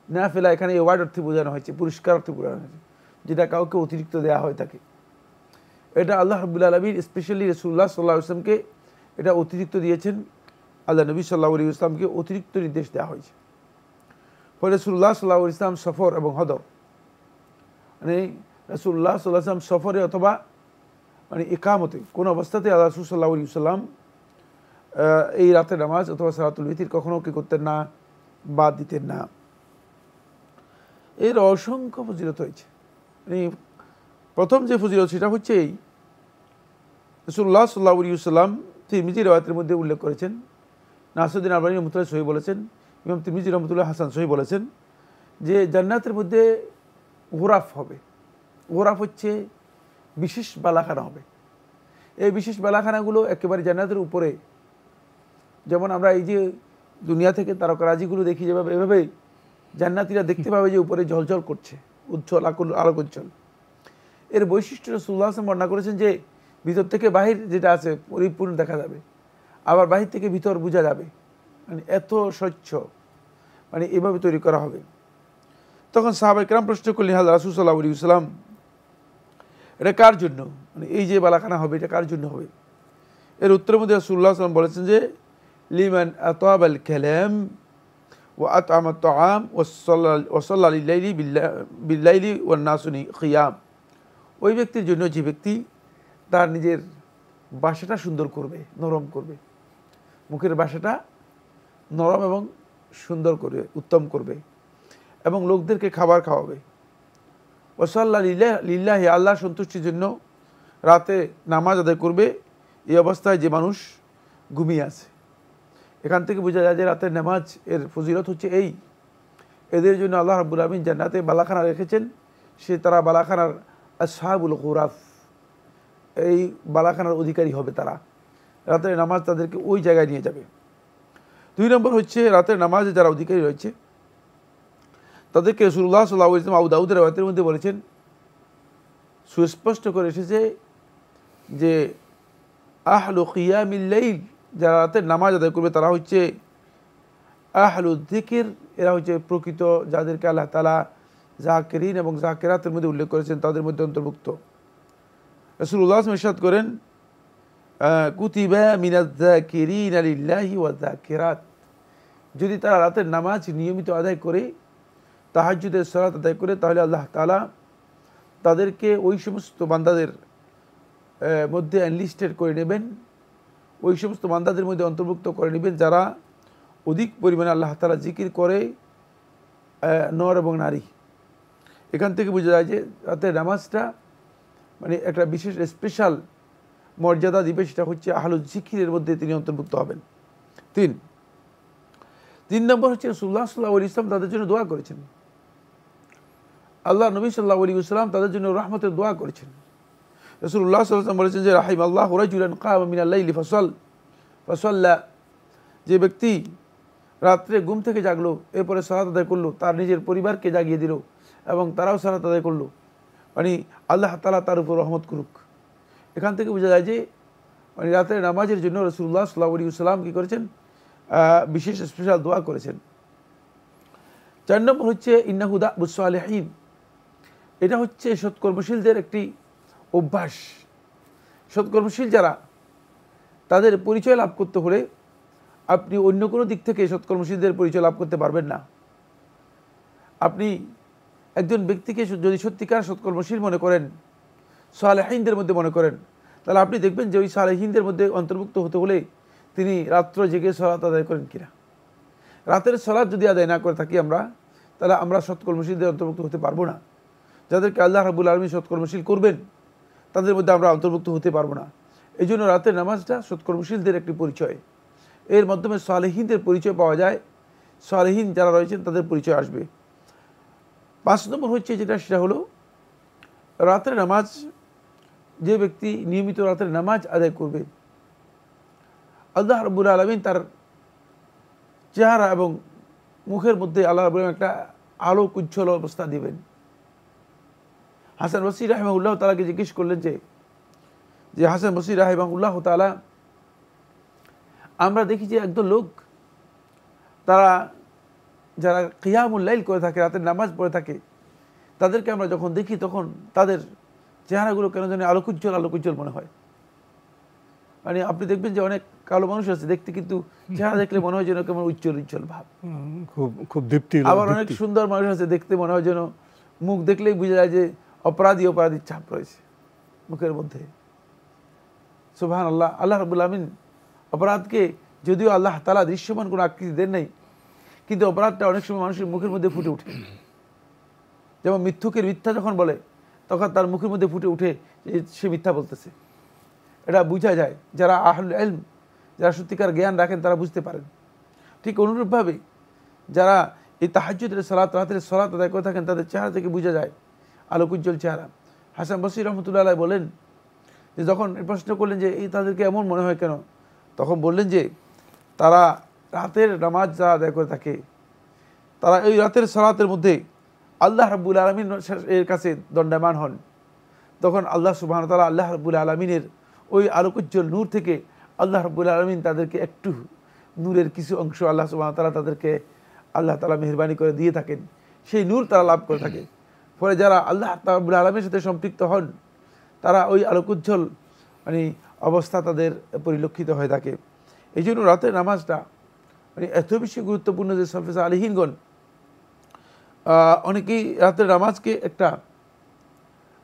নাফিলা এখানে অ্যাওয়ার্ড অর্থে বোঝানো হয়েছে, পুরস্কার অর্থে বোঝানো হয়েছে, যেটা কাউকে অতিরিক্ত দেওয়া হয় থাকে। এটা আল্লাহ রাব্বুল আলামিন স্পেশালি রাসূলুল্লাহ সাল্লাল্লাহু আলাইহি ওয়াসাল্লামকে এটা অতিরিক্ত দিয়েছেন। আল্লাহ নবী সাল্লাল্লাহু আলাইহি ওয়াসাল্লামকে অতিরিক্ত নির্দেশ দেওয়া হয়েছে। ফলে রাসূলুল্লাহ সাল্লাল্লাহু আলাইহি ওয়াসাল্লাম সফর এবং হদর, মানে রাসূলুল্লাহ সাল্লাল্লাহু আলাইহি ওয়াসাল্লাম সফরে অথবা মানে ইকামতে কোন অবস্থাতে আল্লাহ রাসূল সাল্লাল্লাহু আলাইহি ওয়াসাল্লাম এই রাতের নামাজ অথবা সালাতুল ভিতির কখনো কি করতেন না, বাদ দিতেন না। এর অসংখ্য ফজিলত হয়েছে। মানে প্রথম যে ফজিলত সেটা হচ্ছে এই, রাসূলুল্লাহ সাল্লাল্লাহু আলাইহি ওয়াসাল্লাম তিরমিজি riwayat-এর মধ্যে উল্লেখ করেছেন, নাসিরউদ্দিন আলবানী রাহমাতুল্লাহ সহিহ বলেছেন, ইমাম তিরমিজি রাহমাতুল্লাহ হাসান সহিহ বলেছেন যে জান্নাতের মধ্যে গোরাফ হবে। গোরাফ হচ্ছে বিশেষ বালাখানা হবে। এই বিশেষ বালাখানাগুলো একেবারে জান্নাতের উপরে, যেমন আমরা এই যে দুনিয়া থেকে তারকারাজিগুলো দেখি যেভাবে, এভাবে জান্নাতীরা দেখতে পাবে যে উপরে ঝলঝল করছে, উজ্জ্বল আলোক উজ্জ্বল। এর বৈশিষ্ট্য রাসূলুল্লাহ সাল্লাল্লাহু আলাইহি ওয়াসাল্লাম বর্ণনা করেছেন যে ভিতর থেকে বাহির যেটা আছে পরিপূর্ণ দেখা যাবে, আবার বাহির থেকে ভিতর বোঝা যাবে, মানে এত স্বচ্ছ, মানে এভাবে তৈরি করা হবে। তখন সাহাবায়ে কেরাম প্রশ্ন করলেন, হযরত রাসূল সাল্লাল্লাহু আলাইহি ওয়াসাল্লাম, এটা কার জন্য, মানে এই যে বালাখানা হবে এটা কার জন্য হবে? এর উত্তরের মধ্যে রাসূলুল্লাহ সাল্লাল্লাহু আলাইহি ওয়াসাল্লাম বলেছেন যে লিমান আতাবাল কালাম ওয়া আত'আমা আত-তাআম ওয়া সাল্লা বিল-লাইলি ওয়ান নাসু কিয়াম, ওই ব্যক্তির জন্য যে ব্যক্তি তার নিজের ভাষাটা সুন্দর করবে, নরম করবে, মুখের ভাষাটা নরম এবং সুন্দর করবে, উত্তম করবে, এবং লোকদেরকে খাবার খাওয়াবে। ওয়া সাল্লা লিল্লাহি, আল্লাহ সন্তুষ্টির জন্য রাতে নামাজ আদায় করবে, এই অবস্থায় যে মানুষ ঘুমিয়ে আছে। এখান থেকে বোঝা যায় যে রাতের নামাজ এর ফজিলত হচ্ছে এই, এদের জন্য আল্লাহ রাব্বুল আমিন জান্নাতে বালাখানা রেখেছেন, সে তারা বালাখানার আসহাবুল গুরাফ, এই বালাখানার অধিকারী হবে তারা। রাতের নামাজ তাদেরকে ওই জায়গায় নিয়ে যাবে। 2 নম্বর হচ্ছে রাতের নামাজে যারা অধিকারী রয়েছে তাদেরকে রাসূলুল্লাহ সাল্লাল্লাহু আলাইহি ওয়াসাল্লাম আবু দাউদের riwayতের মধ্যে বলেছেন, সুস্পষ্ট করে এসেছে যে আহলু কিয়ামিল লাইল, যারা রাতের নামাজ আদায় করবে তারা হচ্ছে আহলু যিকির, এরা হচ্ছে প্রকৃত যাদেরকে আল্লাহ তাআলা জাকিরিন এবং জাকিরাতের মধ্যে উল্লেখ করেছেন তাদের মধ্যে অন্তর্ভুক্ত। রাসূলুল্লাহ সাল্লাল্লাহু আলাইহি ওয়াসাল্লাম ইরশাদ করেন, কুতিবা মিনাজ যাকিরিনা লিল্লাহি ওয়া যাকিরাত, যদি তারা রাতের নামাজ নিয়মিত আদায় করে, তাহাজ্জুদের সালাত আদায় করে, তাহলে আল্লাহ তাআলা তাদেরকে ওই সমস্ত বান্দাদের মধ্যে এনলিস্টেড করে নেবেন, ওই সমস্ত বান্দাদের মধ্যে অন্তর্ভুক্ত করে নেবেন যারা অধিক পরিমাণে আল্লাহ তাআলা জিকির করে, নর এবং নারী। এখান থেকে বোঝা যায় যে রাতের নামাজটা মানে একটা বিশেষ স্পেশাল মর্যাদা দিবে, সেটা হচ্ছে আহলু জিকিরের মধ্যে তিনি অন্তর্ভুক্ত হবেন। 3 নম্বর হচ্ছে রাসূলুল্লাহ সাল্লাল্লাহু আলাইহি ওয়াসাল্লাম তাদের জন্য দোয়া করেছেন। আল্লাহ নবী সাল্লাল্লাহু আলাইহি ওয়াসাল্লাম তাদের জন্য রহমতের দোয়া করেছেন। রাসূলুল্লাহ সাল্লাল্লাহু আলাইহি ওয়াসাল্লাম বলেছেন যে রাহিমাল্লাহু রাজুলান কামা মিনাল লাইলি ফাসাল্লা, যে ব্যক্তি রাত্রে ঘুম থেকে জাগলো, এরপরে সালাত আদায় করলো, তার নিজের পরিবারকে জাগিয়ে দিল এবং তারাও সালাত আদায় করলো, মানে আল্লাহ তাআলা তার উপর রহমত করুক। এখান থেকে বোঝা যায় যে মানে রাতের নামাজের জন্য রাসূলুল্লাহ সাল্লাল্লাহু আলাইহি ওয়াসাল্লাম কী করেছেন, বিশেষ স্পেশাল দোয়া করেছেন। 4 নম্বর হচ্ছে ইন্নাহু দা'বুস সালিহিন, এটা হচ্ছে সৎকর্মশীলদের একটি অভ্যাস। সৎকর্মশীল যারা, তাদের পরিচয় লাভ করতে হলে আপনি অন্য কোনো দিক থেকে সৎকর্মশীলদের পরিচয় লাভ করতে পারবেন না। আপনি একজন ব্যক্তিকে যদি সত্যিকার সৎকর্মশীল মনে করেন, সালেহিনদের মধ্যে মনে করেন, তাহলে আপনি দেখবেন যে ওই সালেহিনদের মধ্যে অন্তর্ভুক্ত হতে হলে তিনি রাত্র জেগে সালাত আদায় করেন কিনা। রাতের সালাত যদি আদায় না করে থাকি আমরা, তাহলে আমরা সৎকর্মশীলদের অন্তর্ভুক্ত হতে পারবো না। যাদেরকে আল্লাহ রাব্বুল আলামিন সৎকর্মশীল করবেন তাদের মধ্যে আমরা অন্তর্ভুক্ত হতে পারবো না। এই জন্য রাতের নামাজটা সৎকর্মশীলদের একটি পরিচয়, এর মাধ্যমে সালেহিনদের পরিচয় পাওয়া যায়, সালেহিন যারা রয়েছেন তাদের পরিচয় আসবে। 5 নম্বর হচ্ছে যেটা, সেটা হলো রাতের নামাজ, যে ব্যক্তি নিয়মিত রাতের নামাজ আদায় করবে, আল্লাহ রাব্বুল আলামিন তার চেহারা এবং মুখের মধ্যে আল্লাহ রাব্বুল আলামিন একটা আলোক উজ্জ্বল অবস্থা দিবেন। হাসান বসরি রাহিমাহুল্লাহ তাআলাকে জিজ্ঞেস করলেন যে হাসান বসরি রাহিমাহুল্লাহ তাআলা, আমরা দেখি যে একদল লোক তারা যারা কিয়ামুল লাইল করে থাকে, রাতের নামাজ পড়ে থাকে, তাদেরকে আমরা যখন দেখি তখন তাদের চেহারাগুলো কেন জানি আলোকুজ্জ্বল মনে হয়। মানে আপনি দেখবেন যে অনেক কালো মানুষ আছে দেখতে, কিন্তু চেহারা দেখলে মনে হয় যেন কেমন উজ্জ্বল ভাব, খুব দীপ্তি। আবার অনেক সুন্দর মানুষ আছে দেখতে মনে হয় যেন মুখ দেখলেই বোঝা যায় যে অপরাধীর ছাপ রয়েছে মুখের মধ্যে। সুবহানাল্লাহ। আল্লাহ রাব্বুল আমিন অপরাধকে যদিও আল্লাহ তাআলা দৃশ্যমান কোনো আকৃতি দেন নাই, কিন্তু অপরাধটা অনেক সময় মানুষের মুখের মধ্যে ফুটে ওঠে। যেমন মিথ্যুকের মিথ্যা যখন বলে তখন তার মুখের মধ্যে ফুটে উঠে যে সে মিথ্যা বলতেছে, এটা বোঝা যায়। যারা আহলুল ইলম, যারা সত্যিকার জ্ঞান রাখেন তারা বুঝতে পারেন। ঠিক অনুরূপভাবে যারা এই তাহাজ্জুদের সালাত, রাতের সালাত আদায় করে থাকেন, তাদের চেহারা থেকে বোঝা যায় আলোকুজ্জ্বল চেহারা। হাসান বসরি রহমতুল্লাহ আলাইহি বলেন যে যখন প্রশ্ন করলেন যে এই তাদেরকে এমন মনে হয় কেন, তখন বললেন যে তারা রাতের নামাজ যারা আদায় করে থাকে, তারা এই রাতের সালাতের মধ্যে আল্লাহ রাব্বুল আলামিন এর কাছে দণ্ডায়মান হন, তখন আল্লাহ সুবহানাহু ওয়া তাআলা আল্লাহ রাব্বুল আলামিনের ওই আলোকোজ্জ্বল নূর থেকে আল্লাহ রাব্বুল আলামিন তাদেরকে একটু নূরের কিছু অংশ আল্লাহ সুবহানাহু ওয়া তাআলা তাদেরকে আল্লাহ তাআলা মেহেরবানি করে দিয়ে থাকেন, সেই নূর তারা লাভ করে থাকে। ফলে যারা আল্লাহ রাব্বুল আলামিনের সাথে সম্পৃক্ত হন তারা ওই আলোকোজ্জ্বল মানে অবস্থা তাদের পরিলক্ষিত হয়ে থাকে। এই জন্য রাতের নামাজটা মানে এত বেশি গুরুত্বপূর্ণ যে সালফে সালেহীনগণ অনেকেই রাতের নামাজকে একটা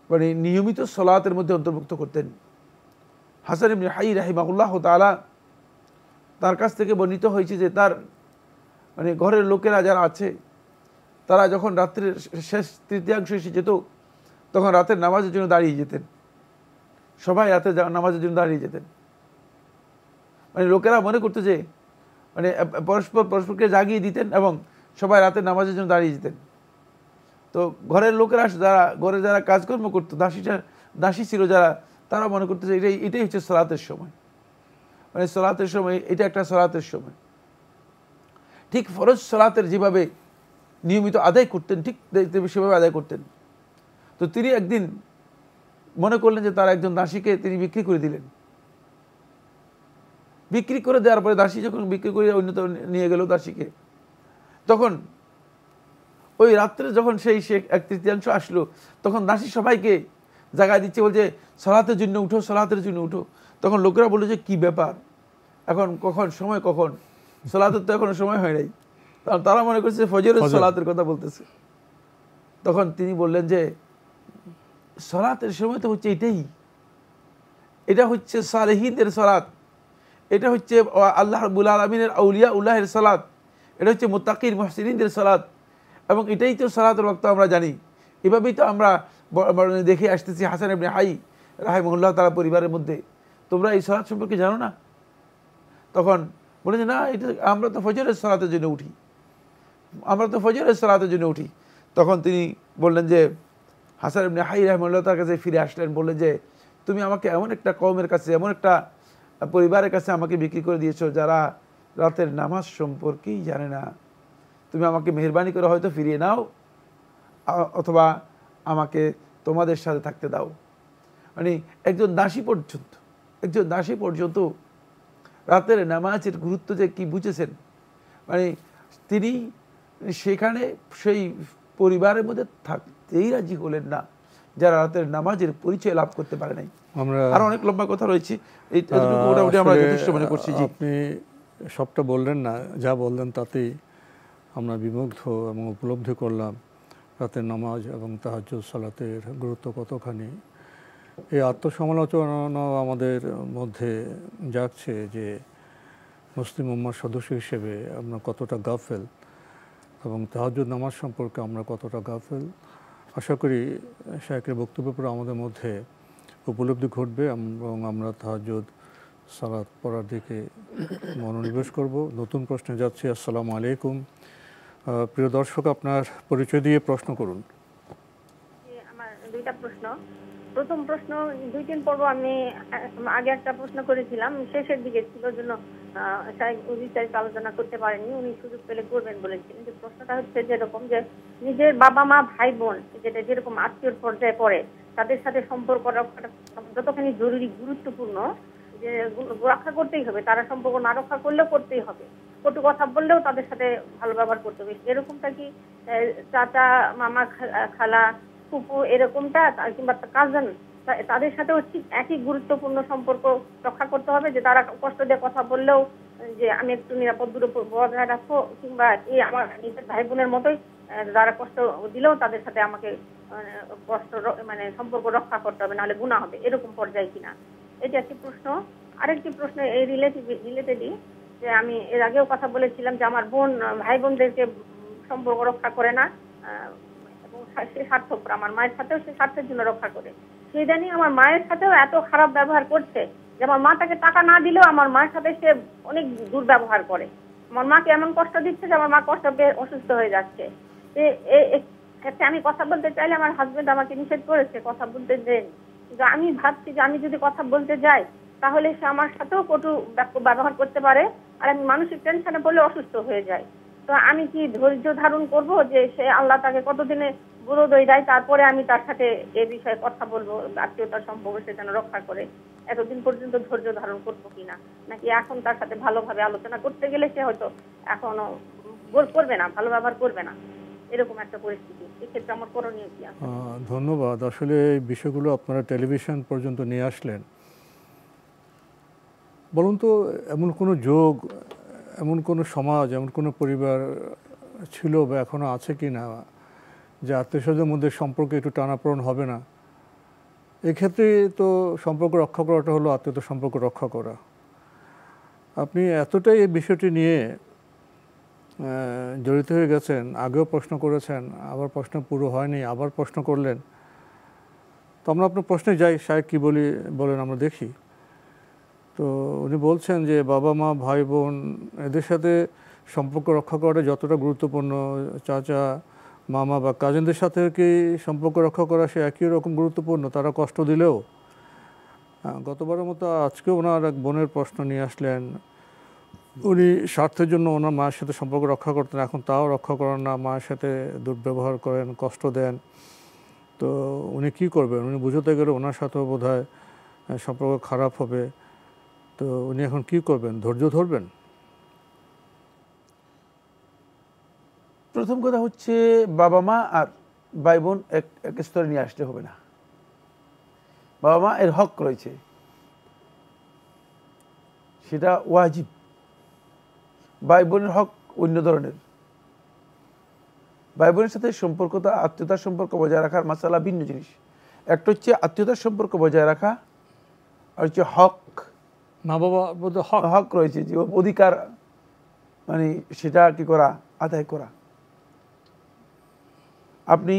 মানে নিয়মিত সলাতের মধ্যে অন্তর্ভুক্ত করতেন। হাসান ইবনে হাই রাহিমাহুল্লাহ তাআলা তার কাছ থেকে বর্ণিত হয়েছে যে তার মানে ঘরের লোকেরা যারা আছে তারা যখন রাত্রের শেষ তৃতীয়াংশ এসে যেত তখন রাতের নামাজের জন্য দাঁড়িয়ে যেতেন, সবাই রাতের নামাজের জন্য দাঁড়িয়ে যেতেন। মানে লোকেরা মনে করতো যে মানে পরস্পরকে জাগিয়ে দিতেন এবং সবাই রাতের নামাজের জন্য দাঁড়িয়ে যেতেন। তো ঘরের লোকেরা যারা ঘরে যারা কাজকর্ম করতো, দাসী ছিল যারা, তারা মনে করতো যে এটাই হচ্ছে সলাতের সময়, মানে সলাতের সময় এটা একটা সলাতের সময়। ঠিক ফরজ সলাতের যেভাবে নিয়মিত আদায় করতেন ঠিক সেভাবে আদায় করতেন। তো তিনি একদিন মনে করলেন যে তার একজন দাসীকে তিনি বিক্রি করে দিলেন। বিক্রি করে দেওয়ার পরে দাসী যখন বিক্রি করে অন্যত নিয়ে গেল দাসীকে, তখন ওই রাত্রে যখন সেই এক তৃতীয়াংশ আসলো তখন দাসী সবাইকে জাগায় দিচ্ছে, বলছে সলাতের জন্য উঠো, সলাতের জন্য উঠো। তখন লোকেরা বললো যে কি ব্যাপার, এখন কখন সময়, কখন সলাতের তো এখনো সময় হয় নাই। তারা মনে করছে ফজরের সলাতের কথা বলতেছে। তখন তিনি বললেন যে সলাতের সময় তো হচ্ছে এটাই, এটা হচ্ছে সালেহীনদের সলাত, এটা হচ্ছে আল্লাহ রাব্বুল আলামিনের আউলিয়া উল্লাহের সালাত, এটা হচ্ছে মুত্তাকিন মুহসিনিনদের সালাত, এবং এটাই তো সালাতের ওয়াক্ত আমরা জানি। এভাবেই তো আমরা দেখে আসতেছি হাসান ইবনে হাই রাহিমাহুল্লাহ তাআলা পরিবারের মধ্যে। তোমরা এই সালাত সম্পর্কে জানো না? তখন বলে যে না, এটা আমরা তো ফজরের সালাতের জন্য উঠি, আমরা তো ফজরের সালাতের জন্য উঠি। তখন তিনি বললেন যে হাসান ইবনে হাই রাহিমাহুল্লাহ তার কাছে ফিরে আসলেন, বললেন যে তুমি আমাকে এমন একটা কওমের কাছে, এমন একটা পরিবারের কাছে আমাকে বিক্রি করে দিয়েছো যারা রাতের নামাজ সম্পর্কেই জানে না। তুমি আমাকে মেহেরবানি করে হয়তো ফিরিয়ে নাও অথবা আমাকে তোমাদের সাথে থাকতে দাও। মানে একজন দাসী পর্যন্ত রাতের নামাজের গুরুত্ব যে কি বুঝেছেন, মানে তিনি সেখানে সেই পরিবারের মধ্যে থাকতেই রাজি হলেন না যারা রাতের নামাজের পরিচয় লাভ করতে পারে নাই। আর অনেক লম্বা কথা রয়েছে, মোটামুটি আমরা যথেষ্ট মনে করছি। আপনি সবটা বললেন না, যা বললেন তাতেই আমরা বিমুগ্ধ এবং উপলব্ধি করলাম রাতের নামাজ এবং তাহাজ্জুদ সালাতের গুরুত্ব কতখানি। এই আত্মসমালোচনাও আমাদের মধ্যে জাগছে যে মুসলিম উম্মার সদস্য হিসেবে আমরা কতটা গাফেল এবং তাহাজ্জুদ নামাজ সম্পর্কে আমরা কতটা গাফেল। আশা করি শায়খের বক্তব্যের পর আমাদের মধ্যে উপলব্ধি ঘটবে এবং আমরা তাহাজ্জুদ সালাত পড়ার দিকে মনোনিবেশ করব। নতুন প্রশ্নে যাচ্ছি। আসসালামু আলাইকুম। প্রিয় দর্শক, আপনার পরিচয় দিয়ে প্রশ্ন করুন। আমার দুইটা প্রশ্ন। প্রথম প্রশ্ন, 2-3 পর্ব আমি আগে একটা প্রশ্ন করেছিলাম, শেষের দিকে ছিল জন্য বিস্তারিত আলোচনা করতে পারেননি, উনি সুযোগ পেলে করবেন বলেছিলেন। যে প্রশ্নটা হচ্ছে যেরকম যে নিজের বাবা মা ভাই বোন যেটা যেরকম আত্মীয় পর্যায়ে পড়ে তাদের সাথে সম্পর্ক রক্ষাটা যতখানি জরুরি গুরুত্বপূর্ণ, যে রক্ষা করতেই হবে, তারা সম্পর্ক না রক্ষা করলেও করতেই হবে, কটু কথা বললেও তাদের সাথে ভালো ব্যবহার করতে হবে। এরকমটা কি চাচা মামা খালা ফুপু এরকমটা কিংবা কাজিন তাদের সাথেও ঠিক একই গুরুত্বপূর্ণ সম্পর্ক রক্ষা করতে হবে, যে তারা কষ্ট দিয়ে কথা বললেও যে আমি একটু নিরাপদ দূরে বজায় রাখবো, কিংবা এই আমার নিজের ভাই বোনের মতোই যারা কষ্ট দিলেও তাদের সাথে আমাকে কষ্ট মানে সম্পর্ক রক্ষা করতে হবে, নাহলে গুনাহ হবে, এরকম পর্যায়ে কিনা? এটা একটি প্রশ্ন। আরেকটি প্রশ্ন এই রিলেটেডই, যে আমি এর আগেও কথা বলেছিলাম যে আমার বোন ভাই বোনদেরকে সম্পর্ক রক্ষা করে না এবং সে স্বার্থপর, আমার মায়ের সাথেও সে স্বার্থের জন্য রক্ষা করে। সেই জানি আমার মায়ের সাথেও এত খারাপ ব্যবহার করছে যে আমার মা তাকে টাকা না দিলেও আমার মায়ের সাথে সে অনেক দুর্ব্যবহার করে। আমার মাকে এমন কষ্ট দিচ্ছে যে আমার মা কষ্ট পেয়ে অসুস্থ হয়ে যাচ্ছে। আমি কথা বলতে চাইলে আমার হাজবেন্ড আমাকে নিষেধ করেছে, কথা বলতে দেন। কিন্তু আমি ভাবছি যে আমি যদি কথা বলতে যাই তাহলে সে আমার সাথেও কটু ব্যবহার করতে পারে, আর আমি মানসিক টেনশনে পড়লে অসুস্থ হয়ে যায়। তো আমি কি ধৈর্য ধারণ করব যে সে আল্লাহ তাকে কতদিনে গুরুদয় দেয়, তারপরে আমি তার সাথে এ বিষয়ে কথা বলবো, আত্মীয়তার সম্পর্ক সে যেন রক্ষা করে। এতদিন পর্যন্ত ধৈর্য ধারণ করবো কিনা, নাকি এখন তার সাথে ভালোভাবে আলোচনা করতে গেলে সে হয়তো এখনো করবে না, ভালো ব্যবহার করবে না, এরকম একটা পরিস্থিতি। এক্ষেত্রে আমার করণীয় কি আছে? ধন্যবাদ। আসলে এই বিষয়গুলো আপনারা টেলিভিশন পর্যন্ত নিয়ে আসলেন। বলুন তো, এমন কোনো যোগ, এমন কোনো সমাজ, এমন কোনো পরিবার ছিল বা এখনও আছে কি না যে আত্মীয়স্বজনের মধ্যে সম্পর্কে একটু টানাপোড়েন হবে না? এক্ষেত্রে তো সম্পর্ক রক্ষা করাটা হলো আত্মীয়তার সম্পর্ক রক্ষা করা। আপনি এতটাই এই বিষয়টি নিয়ে জড়িত হয়ে গেছেন, আগেও প্রশ্ন করেছেন, আবার প্রশ্ন পুরো হয়নি, আবার প্রশ্ন করলেন। তো আমরা আপনার প্রশ্নে যাই, সাহেব কী বলেন আমরা দেখি। তো উনি বলছেন যে বাবা মা ভাই বোন এদের সাথে সম্পর্ক রক্ষা করাটা যতটা গুরুত্বপূর্ণ, চাচা মামা বা কাজিনদের সাথে কি সম্পর্ক রক্ষা করা সে একই রকম গুরুত্বপূর্ণ, তারা কষ্ট দিলেও। গতবারের মতো আজকেও ওনার এক বোনের প্রশ্ন নিয়ে আসলেন। উনি স্বার্থের জন্য ওনার মায়ের সাথে সম্পর্ক রক্ষা করতেন, এখন তাও রক্ষা করেন না, মায়ের সাথে দুর্ব্যবহার করেন, কষ্ট দেন। তো উনি কী করবেন? উনি বুঝতে গেলে ওনার সাথেও বোধহয় সম্পর্ক খারাপ হবে। তো উনি এখন কী করবেন? ধৈর্য ধরবেন? প্রথম কথা হচ্ছে, বাবা মা আর ভাই বোন এক স্তরে নিয়ে আসতে হবে না। বাবা মা এর হক রয়েছে, সেটা ওয়াজিব। ভাই বোনের হক অন্য ধরনের। ভাই বোনের সাথে সম্পর্কটা, আত্মীয়তার সম্পর্ক বজায় রাখার মাসালা ভিন্ন জিনিস। একটা হচ্ছে আত্মীয়তার সম্পর্ক বজায় রাখা, আর হচ্ছে হক। মা বাবা হক রয়েছে, যে অধিকার, মানে সেটা কি করা, আদায় করা। আপনি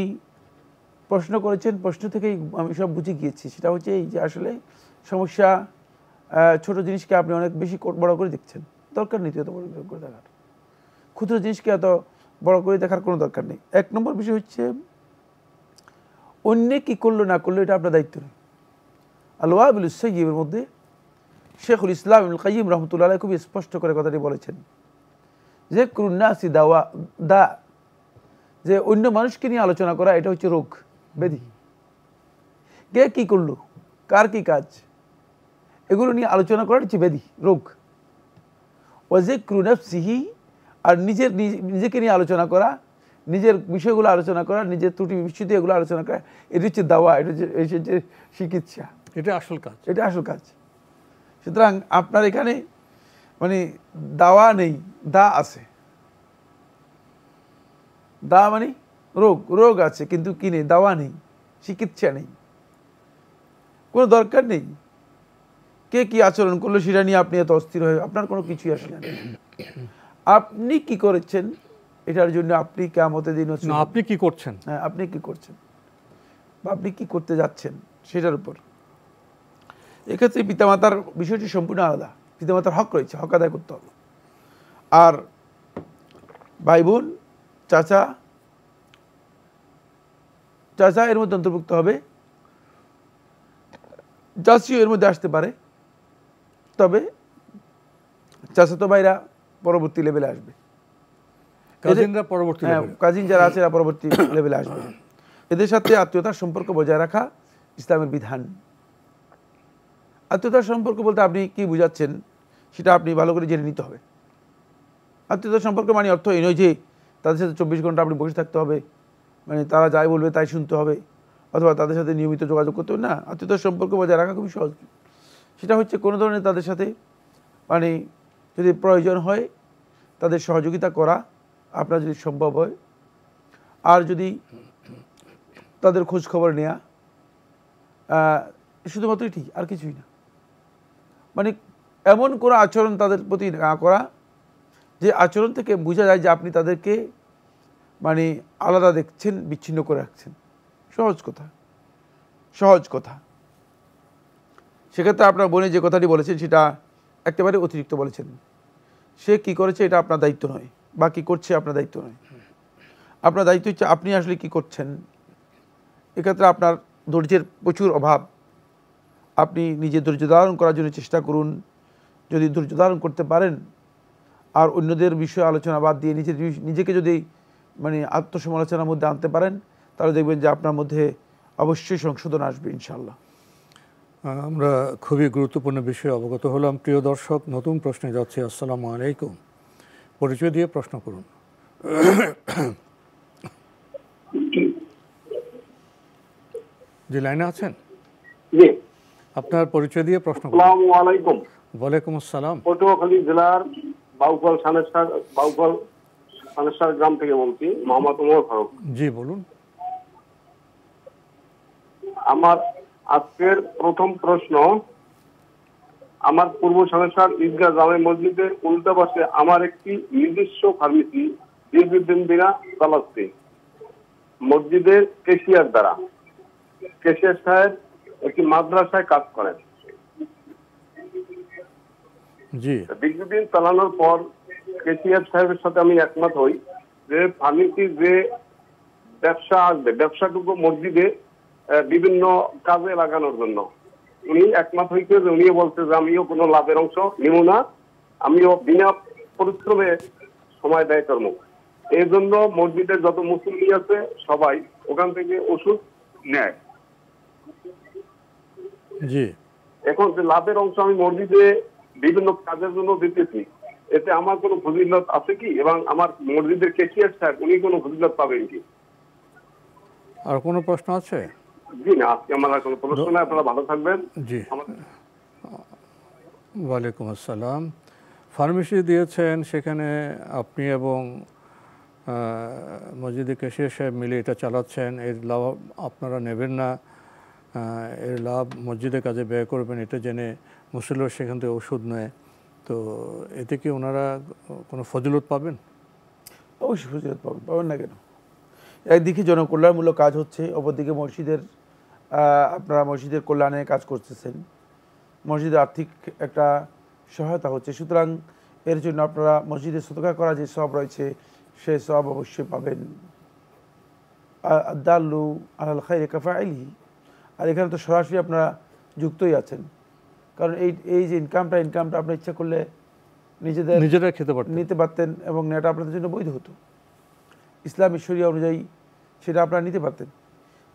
প্রশ্ন করেছেন, প্রশ্ন থেকেই আমি সব বুঝে গিয়েছি। সেটা হচ্ছে এই যে আসলে সমস্যা, ছোট জিনিসকে আপনি অনেক বেশি বড় করে দেখছেন। দরকার নেই এত বড় করে দেখার। ক্ষুদ্র জিনিসকে এত বড় করে দেখার কোনো দরকার নেই। এক নম্বর বিষয় হচ্ছে, অন্যে কি করলো না করলো এটা আপনার দায়িত্ব নেই। আল-ওয়াবিল সাইয়্যিবের মধ্যে শেখুল ইসলাম ইবনুল কাইয়্যিম রাহমাতুল্লাহ আলাইহি খুব স্পষ্ট করে কথাটি বলেছেন, যে কুরুন্নাসি দা, যে অন্য মানুষকে নিয়ে আলোচনা করা এটা হচ্ছে রোগ, ব্যাধি। কে কি করলো, কার কি কাজ, এগুলো নিয়ে আলোচনা করার হচ্ছে ব্যাধি, রোগ। ওয়াযিকরু নাফসিহি, আর নিজেকে নিয়ে আলোচনা করা, নিজের বিষয়গুলো আলোচনা করা, নিজের ত্রুটি বিচ্যুতি এগুলো আলোচনা করা, এটা হচ্ছে দাওয়া, এটা হচ্ছে চিকিৎসা, এটা আসল কাজ, এটা আসল কাজ। সুতরাং আপনার এখানে মানে দাওয়া নেই, দা আছে। দা মানে রোগ আছে, কিন্তু কি নেই? দাওয়া নেই, চিকিৎসা নেই, কোনো দরকার নেই। কে কি আচরণ করলো সেটা নিয়ে আপনি এত অস্থির হয়ে, আপনার কোনো কিছুই আসলে নেই। আপনি কি করেছেন এটার জন্য আপনি কিয়ামতের দিন, আপনি কি করছেন, হ্যাঁ আপনি কি করছেন বা আপনি কি করতে যাচ্ছেন সেটার উপর। এক্ষেত্রে পিতামাতার বিষয়টি সম্পূর্ণ আলাদা। পিতামাতার হক রয়েছে, হক আদায় করতে হবে। আর ভাই বোন, চাচা এর মধ্যে অন্তর্ভুক্ত হবে, চাচিও এর মধ্যে আসতে পারে, তবে চাচাতো ভাইরা পরবর্তী লেভেলে আসবে, কাজিন যারা আছে এরা পরবর্তী লেভেলে আসবে। এদের সাথে আত্মীয়তার সম্পর্ক বজায় রাখা ইসলামের বিধান। আত্মীয়তার সম্পর্ক বলতে আপনি কি বুঝাচ্ছেন সেটা আপনি ভালো করে জেনে নিতে হবে। আত্মীয়তার সম্পর্ক মানে অর্থ এই নয় যে তাদের সাথে 24 ঘন্টা আপনি বসে থাকতে হবে, মানে তারা যাই বলবে তাই শুনতে হবে, অথবা তাদের সাথে নিয়মিত যোগাযোগ করতে হবে। না, আত্মীয়তার সম্পর্ক বজায় রাখা খুবই সহজ। সেটা হচ্ছে কোনো ধরনের তাদের সাথে মানে যদি প্রয়োজন হয় তাদের সহযোগিতা করা, আপনার যদি সম্ভব হয়, আর যদি তাদের খোঁজ খবর নেওয়া, শুধুমাত্র এটি, আর কিছুই না। মানে এমন কোনো আচরণ তাদের প্রতি না করা যে আচরণ থেকে বোঝা যায় যে আপনি তাদেরকে মানে আলাদা দেখছেন, বিচ্ছিন্ন করে রাখছেন। সহজ কথা। সেক্ষেত্রে আপনার বোনে যে কথাটি বলেছেন সেটা একেবারে অতিরিক্ত বলেছেন। সে কি করেছে এটা আপনার দায়িত্ব নয়, বা কি করছে আপনার দায়িত্ব নয়। আপনার দায়িত্ব হচ্ছে আপনি আসলে কি করছেন। এক্ষেত্রে আপনার ধৈর্যের প্রচুর অভাব। আপনি নিজে ধৈর্য ধারণ করার জন্য চেষ্টা করুন। যদি ধৈর্য ধারণ করতে পারেন আর অন্যদের বিষয়ে আলোচনা বাদ দিয়ে নিজেকে যদি মানে আত্মসমালোচনার মধ্যে আনতে পারেন, তাহলে দেখবেন যে আপনার মধ্যে অবশ্যই সংশোধন আসবে ইনশাআল্লাহ। আমরা খুবই গুরুত্বপূর্ণ বিষয়ে অবগত হলাম। প্রিয় দর্শক, নতুন প্রশ্নে যাচ্ছে। আসসালামু আলাইকুম, পরিচয় দিয়ে প্রশ্ন করুন। জি, লাইনে আছেন? জি, আপনার পরিচয় দিয়ে প্রশ্ন করুন। আসসালামু আলাইকুম। ওয়ালাইকুম আসসালাম। পটুয়াখালী জেলার বাউফল সানেশ্বর গ্রাম থেকে বলছি, মোহাম্মদ ওমর ফারুক। জি, বলুন। আমার আজকের প্রথম প্রশ্ন, আমার পূর্ব সানেশ্বর ঈদগাহ জামে মসজিদের উল্টা পাশে আমার একটি নিজস্ব ফার্মেসি দীর্ঘদিন ধরে চালাচ্ছে মসজিদের কেশিয়ার দ্বারা। কেশিয়ার সাহেব একটি মাদ্রাসায় কাজ করেন। জি, দীর্ঘদিন চালানোর পর কেশিয়ার সাহেবের সাথে আমি একমত হই যে ফার্মেসির যে ব্যবসা আসবে, ব্যবসাটুকু মসজিদে বিভিন্ন কাজে লাগানোর জন্য উনি একমত হইতে, যে উনিও বলছে যে আমিও কোনো লাভের অংশ নিব না, আমিও বিনা পরিশ্রমে সময় ব্যয় করব। এই জন্য মসজিদের যত মুসল্লি আছে সবাই ওখান থেকে ওষুধ নেয়। জি। এখন যে লাভের অংশ আমি মসজিদে বিভিন্ন কাজের জন্য দিতেছি, এতে আমার কোনো ফজিলত আছে কি, এবং আমার মসজিদের কেশিয়ার সাহেব উনি কোনো ফজিলত পাবেন কি? আর কোনো প্রশ্ন আছে? জি না, আজকে আমার আর কোনো প্রশ্ন নাই। আপনারা ভালো থাকবেন। জি, ওয়ালাইকুম আসসালাম। ফার্মেসি দিয়েছেন, সেখানে আপনি এবং মসজিদে কেশিয়ার সাহেব মিলে এটা চালাচ্ছেন, এর লাভ আপনারা নেবেন না, এর লাভ মসজিদের কাজে ব্যয় করবেন, এটা জেনে মুসল্লিরা সেখান থেকে ওষুধ নেয়, তো এতে কি ওনারা কোনো ফজিলত পাবেন? অবশ্যই ফজিলত পাবেন, পাবেন না কেন? একদিকে জনকল্যাণমূলক কাজ হচ্ছে, অপরদিকে মসজিদের আপনারা মসজিদের কল্যাণে কাজ করতেছেন, মসজিদের আর্থিক একটা সহায়তা হচ্ছে। সুতরাং এর জন্য আপনারা মসজিদে সদকা করা যে সব রয়েছে সেই সব অবশ্যই পাবেন। আদাল্লু আলাল খাইরি কাফাইলিহি। আর এখানে তো সরাসরি আপনারা যুক্তই আছেন, কারণ এই যে ইনকামটা আপনারা ইচ্ছা করলে নিজেরা নিতে পারতেন এবং নেটা আপনাদের জন্য বৈধ হতো। ইসলামী শরিয়া অনুযায়ী সেটা আপনারা নিতে পারতেন,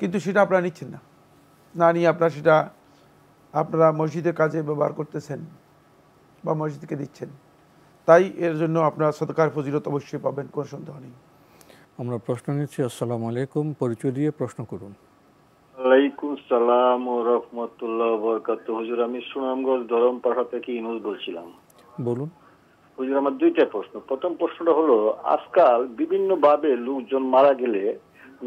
কিন্তু সেটা আপনারা নিচ্ছেন না, না নিয়ে আপনারা মসজিদের কাজে ব্যবহার করতেছেন বা মসজিদকে দিচ্ছেন। তাই এর জন্য আপনারা সদকার ফজিলত অবশ্যই পাবেন, কোনো সন্দেহ নেই। আমরা প্রশ্ন নিচ্ছি। আসসালামু আলাইকুম, পরিচয় দিয়ে প্রশ্ন করুন। ওয়ালাইকুম সালাম ও রহমতুল্লাহ বরকাতুহু। হুজুর, আমি সুনামগঞ্জ ধরমপাড়া থেকে ইনুস বলছিলাম। বলুন। হুজুর, আমার দুইটা প্রশ্ন। প্রথম প্রশ্নটা হলো, আজকাল বিভিন্ন ভাবে লোকজন মারা গেলে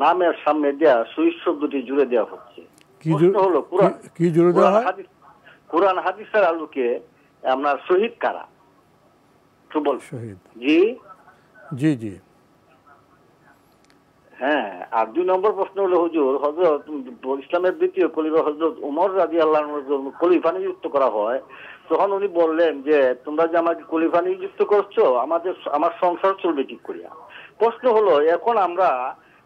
নামের সামনে দেয়া শহীদ শব্দটি জুড়ে দেওয়া হচ্ছে। প্রশ্ন হলো, কোরআন হাদিসের আলোকে আপনার শহীদ কারা? শহীদ। জি জি জি। হ্যাঁ, আর 2 নম্বর প্রশ্ন হলো, হুজুর, হযরত ইসলামের দ্বিতীয় খলিফা হযরত ওমর রাদিয়াল্লাহু আনহু খলিফা নিযুক্ত করা হয়, তখন উনি বললেন যে তোমরা যে আমাকে খলিফা নিযুক্ত করছো, আমার সংসার চলবে ঠিক করিয়া। প্রশ্ন হলো, এখন আমরা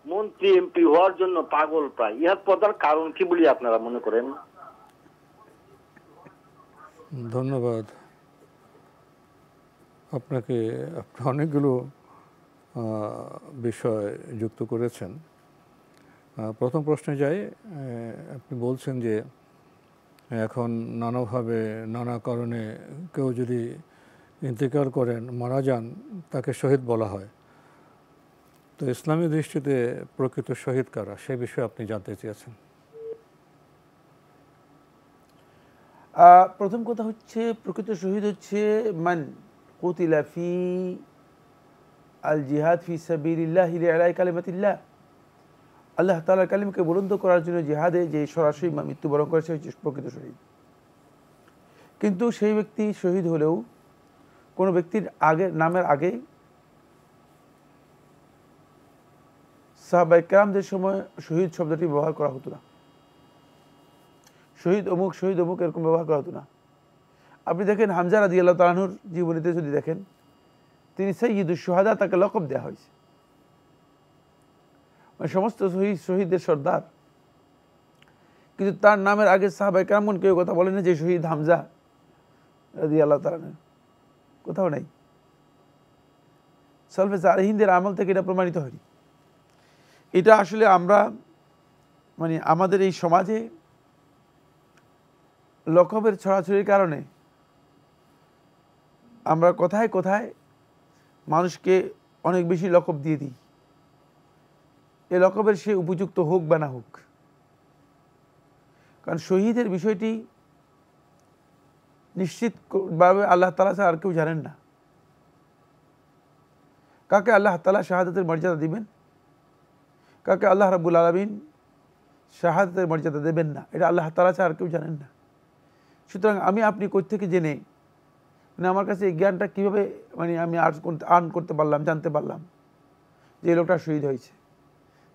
মন্ত্রী এমপি হওয়ার জন্য পাগল প্রায়, ইহার প্রধান কারণ কি বলে আপনারা মনে করেন? ধন্যবাদ আপনাকে। আপনি অনেকগুলো বিষয় যুক্ত করেছেন। প্রথম প্রশ্নে যাই। আপনি বলছেন যে এখন নানাভাবে নানা কারণে কেউ যদি ইন্তেকাল করেন, মারা যান, তাকে শহীদ বলা হয়। তো ইসলামী দৃষ্টিতে প্রকৃত শহীদ কারা, সে বিষয়ে আপনি জানতে চেয়েছেন। প্রথম কথা হচ্ছে, প্রকৃত শহীদ হচ্ছে মান কুতিলা ফি আল জিহাদ ফি সাবিলিল্লাহি লিআলাই কালিমাতিল্লাহ। আল্লাহ তাআলার কালিমাকে বুলন্দ করার জন্য জিহাদে যে সরাসরি মৃত্যুবরণ করেছে হচ্ছে প্রকৃত শহীদ। কিন্তু সেই ব্যক্তি শহীদ হলেও কোনো ব্যক্তির নামের আগে সাহাবায়ে কেরামদের সময় শহীদ শব্দটি ব্যবহার করা হতো না। শহীদ অমুক এরকম ব্যবহার করা হতো না। আপনি দেখেন হামজা রাদিয়াল্লাহু তাআলা আনহুর জীবনীতে যদি দেখেন, তিনি সাইয়্যিদুশ শুহাদা, তাকে লকব দেওয়া হয়েছে, মানে সমস্ত শহীদদের সর্দার। কিন্তু তার নামের আগে সাহাবায়ে কেরামগণ কেউ কথা বলেন না যে শহীদ হামজা রাদিয়াল্লাহু তাআলা আনহু, কোথাও নাই। সালফে সালেহিনদের আমল থেকে এটা প্রমাণিত হয়নি। এটা আসলে আমরা মানে আমাদের এই সমাজে লকবের ছড়াছড়ির কারণে আমরা কোথায় কোথায় মানুষকে অনেক বেশি লকব দিয়ে দিই। এই লকবের সে উপযুক্ত হোক বা না হোক, কারণ শহীদের বিষয়টি নিশ্চিতভাবে আল্লাহ তাআলা ছাড়া আর কেউ জানেন না। কাকে আল্লাহ তাআলা শাহাদাতের মর্যাদা দিবেন, কাকে আল্লাহ রাব্বুল আলামিন শাহাদাতের মর্যাদা দেবেন না, এটা আল্লাহ তাআলা ছাড়া আর কেউ জানেন না। সুতরাং আমি আপনি কই থেকে জেনে মানে আমার কাছে এই জ্ঞানটা কীভাবে মানে আমি আর্ন করতে পারলাম, জানতে পারলাম যে এই লোকটা শহীদ হয়েছে,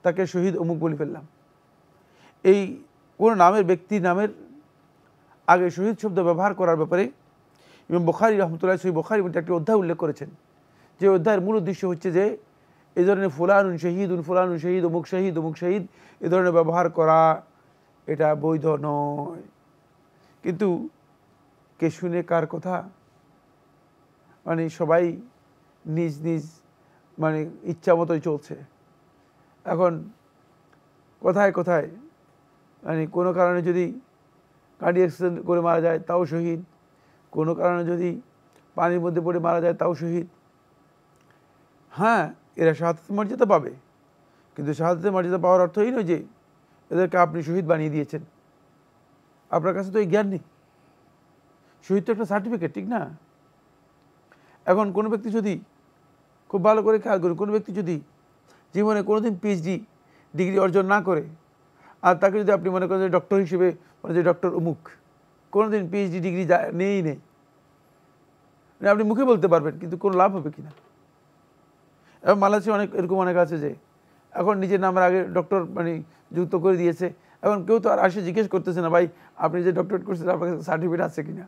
তাকে শহীদ অমুক বলে ফেললাম। এই কোনো নামের ব্যক্তির নামের আগে শহীদ শব্দ ব্যবহার করার ব্যাপারে ইমাম বুখারী রহমতুল্লাহ সহিহ বুখারী একটি অধ্যায় উল্লেখ করেছেন, যে অধ্যায়ের মূল উদ্দেশ্য হচ্ছে যে এই ধরনের ফুলানুন শহীদ অমুক শহীদ এ ধরনের ব্যবহার করা এটা বৈধ নয়। কিন্তু কে শুনে কার কথা, মানে সবাই নিজ নিজ মানে ইচ্ছা মতোই চলছে। এখন কোথায় কোথায় মানে কোনো কারণে যদি গাড়ি অ্যাক্সিডেন্ট করে মারা যায় তাও শহীদ, কোনো কারণে যদি পানির মধ্যে পড়ে মারা যায় তাও শহীদ। হ্যাঁ, এরা শাহাদাতের মর্যাদা পাবে, কিন্তু শাহাদাতের মর্যাদা পাওয়ার অর্থ এই নয় যে এদেরকে আপনি শহীদ বানিয়ে দিয়েছেন। আপনার কাছে তো এই জ্ঞান নেই। শহীদ তো একটা সার্টিফিকেট, ঠিক না? এখন কোনো ব্যক্তি যদি খুব ভালো করে খেয়াল করুন, কোনো ব্যক্তি যদি জীবনে কোনোদিন পিএইচডি ডিগ্রি অর্জন না করে আর তাকে যদি আপনি মনে করেন যে ডক্টর হিসেবে মানে যে ডক্টর অমুক, কোনোদিন পিএইচডি ডিগ্রি নেই, আপনি মুখে বলতে পারবেন কিন্তু কোনো লাভ হবে কিনা? এবং বাংলাদেশে এরকম অনেক আছে যে এখন নিজের নামের আগে ডক্টর মানে যুক্ত করে দিয়েছে। এখন কেউ তো আর আসে জিজ্ঞেস করতেছে না, ভাই আপনি যে ডক্টরেট করছেন আপনার কাছে সার্টিফিকেট আছে কিনা?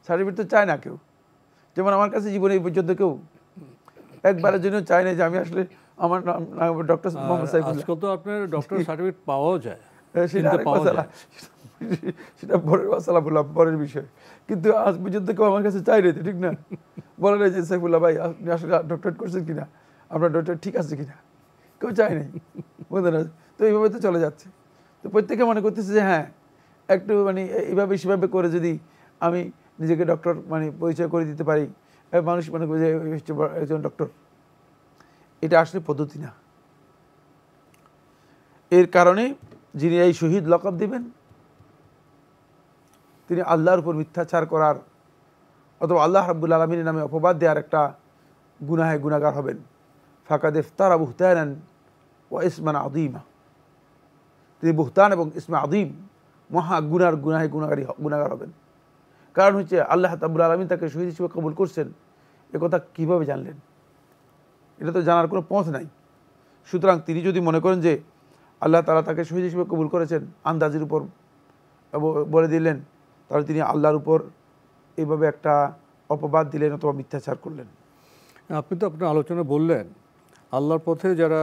সার্টিফিকেট তো চায় না কেউ। যেমন আমার কাছে জীবনে এই পর্যন্ত কেউ একবারের জন্য চায় না যে আমি আসলে আমার নাম ডক্টর মোহাম্মদ সাইফুল্লাহ। আজকাল তো আপনার ডক্টর সার্টিফিকেট পাওয়াও যায়, সেটা পরের মশলা বললাম, পরের বিষয়। কিন্তু আজ পর্যন্ত কেউ আমার কাছে চাই নাই, ঠিক না? বলে নাই যে সাইফুল্লাহ ভাই আপনি আসলে ডক্টরেট করছেন কিনা, আপনার ডক্টর ঠিক আছে কিনা, কেউ চায় নাই, বুঝলেন? তো এইভাবে তো চলে যাচ্ছে। তো প্রত্যেকে মনে করতেছে যে হ্যাঁ একটু মানে এইভাবে সেভাবে করে যদি আমি নিজেকে ডক্টর মানে পরিচয় করে দিতে পারি, মানুষ মনে করে যে একজন ডক্টর। এটা আসলে পদ্ধতি না। এর কারণে যিনি এই শহীদ লকব দিবেন তিনি আল্লাহর উপর মিথ্যাচার করার অথবা আল্লাহ রাব্বুল আলামিনের নামে অপবাদ দেওয়ার একটা গুনাহগার হবেন। ফাকাদ ইফতারা বুহতানান ওয়া ইসমান আযীমা, তিনি বুহতান এবং ইসমে আযীম মহা গুনাহগার হবেন। কারণ হচ্ছে আল্লাহ রাব্বুল আলামিন তাকে শহীদ হিসেবে কবুল করছেন, একথা কীভাবে জানলেন? এটা তো জানার কোনো পথ নাই। সুতরাং তিনি যদি মনে করেন যে আল্লাহ তাআলা তাকে শহীদ হিসেবে কবুল করেছেন আন্দাজের উপর বলে দিলেন, তাহলে তিনি আল্লাহর উপর এইভাবে একটা অপবাদ দিলেন অথবা মিথ্যাচার করলেন। আপনি তো আপনার আলোচনা বললেন আল্লাহর পথে যারা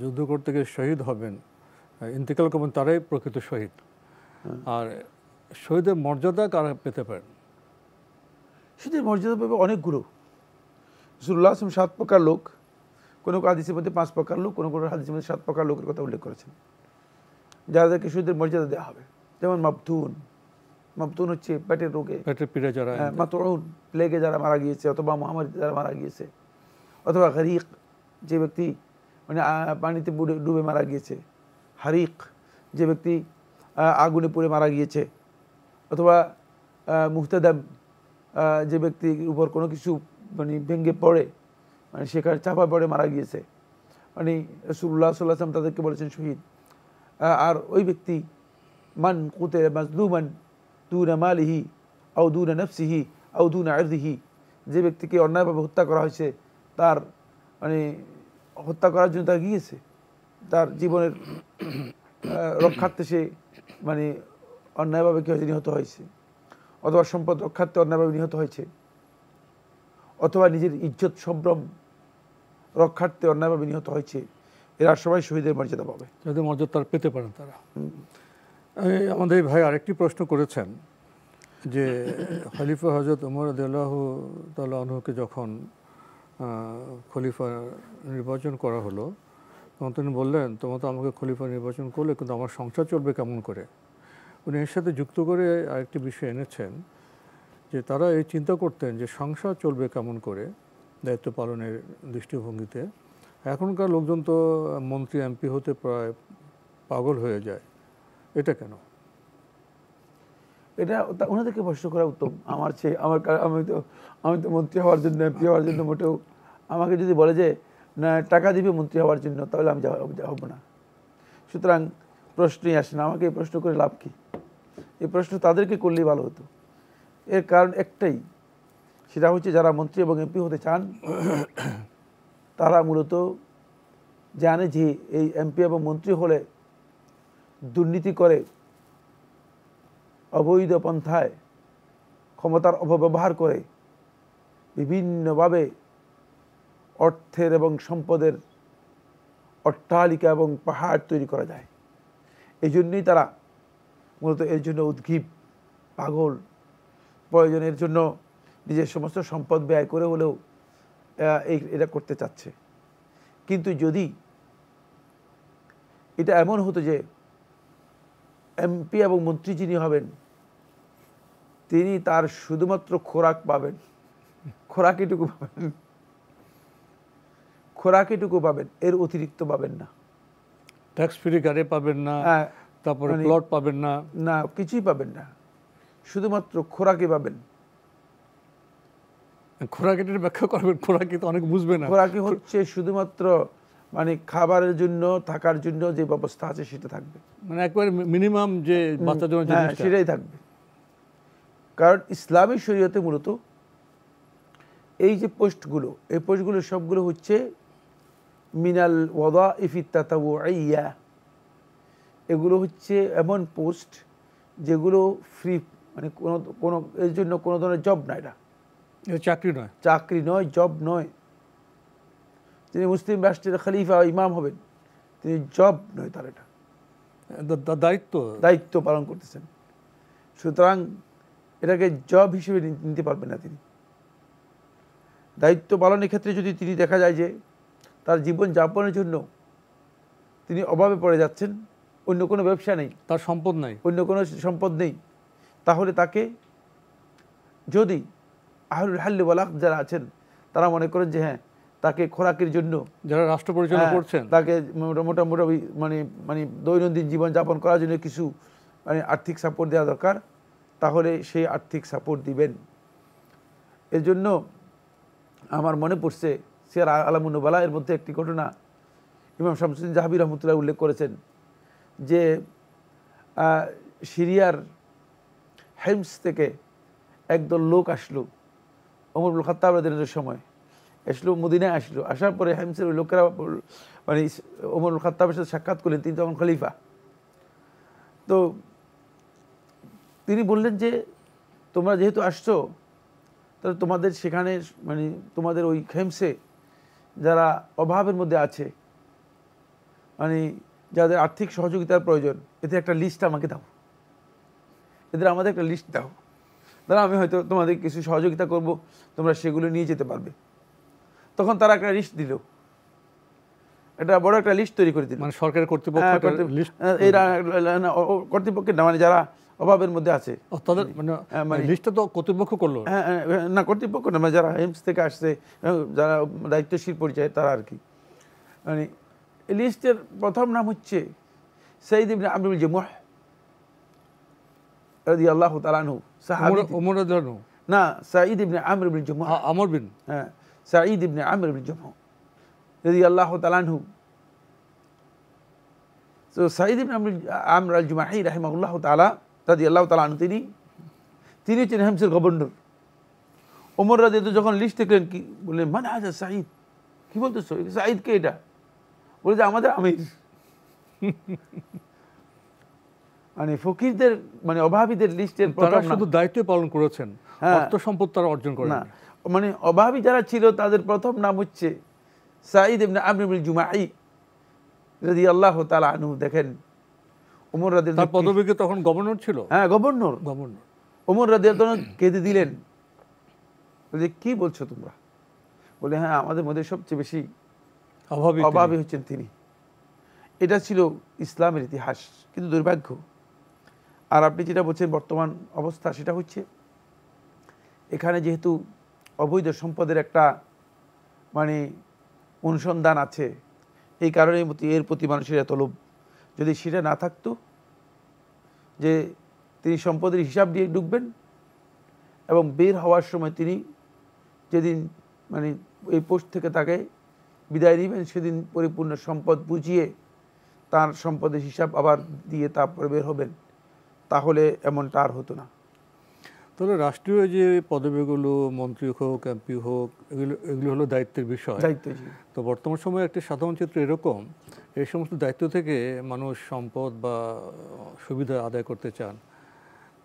যুদ্ধ করতে গিয়ে শহীদ হবেন, ইন্তেকাল করবেন, তারাই প্রকৃত শহীদ। আর শহীদের মর্যাদা কারা পেতে পারেন? শহীদের মর্যাদা পাবে অনেকগুলো। রাসূলুল্লাহ 7 প্রকার লোক, কোনো হাদিসের মধ্যে 5 প্রকার লোক, কোনো কোনো হাদিসের মধ্যে 7 প্রকার লোকের কথা উল্লেখ করেছেন যাদেরকে শহীদের মর্যাদা দেওয়া হবে। যেমন মাবতুন হচ্ছে পেটের রোগে, পেটের পীড়া যারা, মাতউন প্লেগে যারা মারা গিয়েছে অথবা মহামারীতে যারা মারা গিয়েছে, অথবা গরিক যে ব্যক্তি মানে পানিতে ডুবে মারা গিয়েছে, হারিক যে ব্যক্তি আগুনে পুড়ে মারা গিয়েছে, অথবা মুহতাদাম যে ব্যক্তির উপর কোনো কিছু মানে ভেঙে পড়ে মানে সেখানে চাপা পড়ে মারা গিয়েছে, মানে রাসূলুল্লাহ সাল্লাল্লাহু আলাইহি ওয়াসাল্লাম তাদেরকে বলেছেন শহীদ। আর ওই ব্যক্তি মান কুতিলা মাজলুমান দুনা মালিহি আও দুনা নাফসিহি আও দুনা ইরদিহি, যে ব্যক্তিকে অন্যায়ভাবে হত্যা করা হয়েছে তার মানে হত্যা করার জন্য তার গিয়েছে, তার জীবনের রক্ষার্থে সে মানে অন্যায়ভাবে কেউ নিহত হয়েছে, অথবা সম্পদ রক্ষার্থে অন্যায়ভাবে নিহত হয়েছে, অথবা নিজের ইজ্জত সম্ভ্রম রক্ষার্থে অন্যায়ভাবে নিহত হয়েছে, এরা সবাই শহীদের মর্যাদা পাবে। শহীদের মর্যাদা তারা পেতে পারেন তারা। আমাদের ভাই আরেকটি প্রশ্ন করেছেন যে খলিফা হযরত ওমর রাদিয়াল্লাহু তাআলা আনহুকে যখন খলিফা নির্বাচন করা হলো, তখন তিনি বললেন, তোমরা তো আমাকে খলিফা নির্বাচন করলে, কিন্তু আমার সংসার চলবে কেমন করে? উনি এর সাথে যুক্ত করে আরেকটি বিষয় এনেছেন যে তারা এই চিন্তা করতেন যে সংসার চলবে কেমন করে দায়িত্ব পালনের দৃষ্টিভঙ্গিতে। এখনকার লোকজন তো মন্ত্রী এমপি হতে প্রায় পাগল হয়ে যায়, এটা কেন? এটা ওনাদেরকে প্রশ্ন করা উত্তম। আমার চেয়ে আমি তো মন্ত্রী হওয়ার জন্য, এমপি হওয়ার জন্য মোটেও, আমাকে যদি বলে যে না টাকা দিবে মন্ত্রী হওয়ার জন্য, তাহলে আমি হব না। সুতরাং প্রশ্নই আসে না। আমাকে এই প্রশ্ন করে লাভ কি? এই প্রশ্ন তাদেরকে করলেই ভালো হতো। এর কারণ একটাই, সেটা হচ্ছে যারা মন্ত্রী এবং এমপি হতে চান তারা মূলত জানে যে এই এমপি এবং মন্ত্রী হলে দুর্নীতি করে, অবৈধ পন্থায় ক্ষমতার অপব্যবহার করে, বিভিন্নভাবে অর্থের এবং সম্পদের অট্টালিকা এবং পাহাড় তৈরি করা যায়। এই জন্যই তারা মূলত এর জন্য উদ্গ্রীব, পাগল, প্রয়োজনের জন্য নিজের সমস্ত সম্পদ ব্যয় করে হলেও এটা করতে চাচ্ছে। কিন্তু যদি এটা এমন হতো যে এমপি এবং মন্ত্রী যিনি হবেন তিনি তার শুধুমাত্র খোরাক পাবেন, খোরাকিটুকু পাবেন, এর অতিরিক্ত পাবেন না। ট্যাক্স ফ্রি গাড়ি পাবেন না, তারপরে প্লট পাবেন না, না কিছুই পাবেন না, শুধুমাত্র খোরাকি পাবেন। খোরাকিটির ব্যাখ্যা করবেন, খোরাকি তো অনেক বুঝবে না। খোরাকি হচ্ছে শুধুমাত্র মানে খাবারের জন্য, থাকার জন্য যে ব্যবস্থা আছে সেটা থাকবে, মানে একবারে মিনিমাম যে বাচ্চার জন্য সেটাই থাকবে। কারণ ইসলামী শরীয়তে মূলত এই যে পোস্টগুলো, এই পোস্টগুলো সবগুলো হচ্ছে মিনাল ওয়াদাইফি তাতাওয়ুইয়া, এগুলো হচ্ছে এমন পোস্ট যেগুলো ফ্রি, মানে কোনো এর জন্য কোনো ধরনের জব না, এটা চাকরি নয়, জব নয়। তিনি মুসলিম রাষ্ট্রের খলিফা ইমাম হবেন, তিনি জব নয়, তার এটা দায়িত্ব পালন করতেছেন। সুতরাং এটাকে জব হিসেবে নিতে পারবেন না তিনি। দায়িত্ব পালনের ক্ষেত্রে যদি তিনি দেখা যায় যে তার জীবন যাপনের জন্য তিনি অভাবে পড়ে যাচ্ছেন, অন্য কোনো ব্যবসা নেই, তার সম্পদ নাই, অন্য কোনো সম্পদ নেই, তাহলে তাকে, যদি আহলুল হাল্লি ওয়াল আকদ যারা আছেন তারা মনে করেন যে হ্যাঁ তাকে খোরাকের জন্য, যারা রাষ্ট্র পরিচালনা করছেন, তাকে মোটামুটি মানে দৈনন্দিন জীবন যাপন করার জন্য কিছু মানে আর্থিক সাপোর্ট দেওয়া দরকার, তাহলে সেই আর্থিক সাপোর্ট দিবেন। এর জন্য আমার মনে পড়ছে সিয়ার আলামুন নুবালা এর মধ্যে একটি ঘটনা ইমাম শামসুদ্দিন জাহাবি রহমতুল্লাহ উল্লেখ করেছেন যে সিরিয়ার হেমস থেকে একদল লোক আসলো ওমর ইবনুল খাত্তাব রাদিয়াল্লাহু আনহুর সময়, আসলো মদিনায়, আসার পরে হেমসের ওই লোকেরা মানে ওমর ইবনুল খাত্তাবের সাথে সাক্ষাৎ করলেন, তিনি তখন খলিফা। তো তিনি বললেন যে তোমরা যেহেতু আসছো, তাহলে তোমাদের সেখানে মানে তোমাদের ওই হেমসে যারা অভাবের মধ্যে আছে, মানে যাদের আর্থিক সহযোগিতার প্রয়োজন, এদের একটা লিস্ট আমাকে দাও, আমাদের একটা লিস্ট দাও, তাহলে আমি হয়তো তোমাদের কিছু সহযোগিতা করব, তোমরা সেগুলো নিয়ে যেতে পারবে। তখন তারা একটা লিস্ট দিল, এটা বড় একটা লিস্ট তৈরি করে দিল, মানে সরকারের কর্তৃপক্ষের না, মানে যারা অভাবের মধ্যে আছে তাদের, মানে লিস্টটা তো কর্তৃপক্ষ করলো না, কর্তৃপক্ষ না, মানে যারা হেমস থেকে আসছে, যারা দায়িত্বশীল পরিচয় তারা আর কি। মানে এই লিস্টের প্রথম নাম হচ্ছে সাঈদ ইবনে আমর ইবনে জামূহ রাদিয়াল্লাহু তাআলা আনহু, সাহাবী। ওমর রাদিয়াল্লাহু, না, সাঈদ ইবনে আমর ইবনে জামূহ, আমর বিন, হ্যাঁ, সাঈদ ইবনে আমর ইবনে জামূহ রাদিয়াল্লাহু তাআলা আনহু। তো সাঈদ ইবনে আমর আল জুমাহি রাহিমাহুল্লাহ তাআলা রাদিয়াল্লাহু তাআলা আনহু, তিনি হচ্ছেন হেমসের গভর্নর। ওমর রাদিয়াল্লাহু যখন লিস্ট দেখলেন, কি বললেন, মানে হাজা সাঈদ, কি বলতেছো, সাঈদ কে এটা? বলে যে আমাদের আমির। মানে ফকিরদের, মানে অভাবীদের লিস্টের প্রথম, শুধু দায়িত্ব পালন করেছেন, অর্থ সম্পদ তারা অর্জন করেন না। মানে অভাবী যারা ছিল তাদের প্রথম নাম হচ্ছে সাঈদ ইবনে আমর ইবনে জুমাহি রাদিয়াল্লাহু তাআলা আনহু। দেখেন ওমর রাদিয়াল্লাহু, তার পদবী কি তখন গভর্নর ছিল? হ্যাঁ, গভর্নর। ওমর রাদিয়াল্লাহু কেঁদে দিলেন, বলে কি বলছো তোমরা? বলে হ্যাঁ, আমাদের মধ্যে সবচেয়ে বেশি অভাবী হচ্ছেন তিনি। এটা ছিল ইসলামের ইতিহাস, কিন্তু দুর্ভাগ্য। আর আপনি যেটা বলছেন বর্তমান অবস্থা, সেটা হচ্ছে এখানে যেহেতু অবৈধ সম্পদের একটা মানে অনুসন্ধান আছে, এই কারণে এর প্রতি মানুষের এত লোভ। যদি সেটা না থাকতো যে তিনি সম্পদের হিসাব দিয়ে ঢুকবেন এবং বের হওয়ার সময় তিনি যেদিন মানে এই পোস্ট থেকে তাকে বিদায় নেবেন, সেদিন পরিপূর্ণ সম্পদ বুঝিয়ে তার সম্পদের হিসাব আবার দিয়ে তারপরে বের হবেন, তাহলে এমনটা আর হতো না। তাহলে রাষ্ট্রীয় যে পদবিগুলো, মন্ত্রী হোক, এমপি হোক, এগুলো হলো দায়িত্বের বিষয়। তো বর্তমান সময়ে একটি সাধারণ চিত্র এরকম, এই সমস্ত দায়িত্ব থেকে মানুষ সম্পদ বা সুবিধা আদায় করতে চান।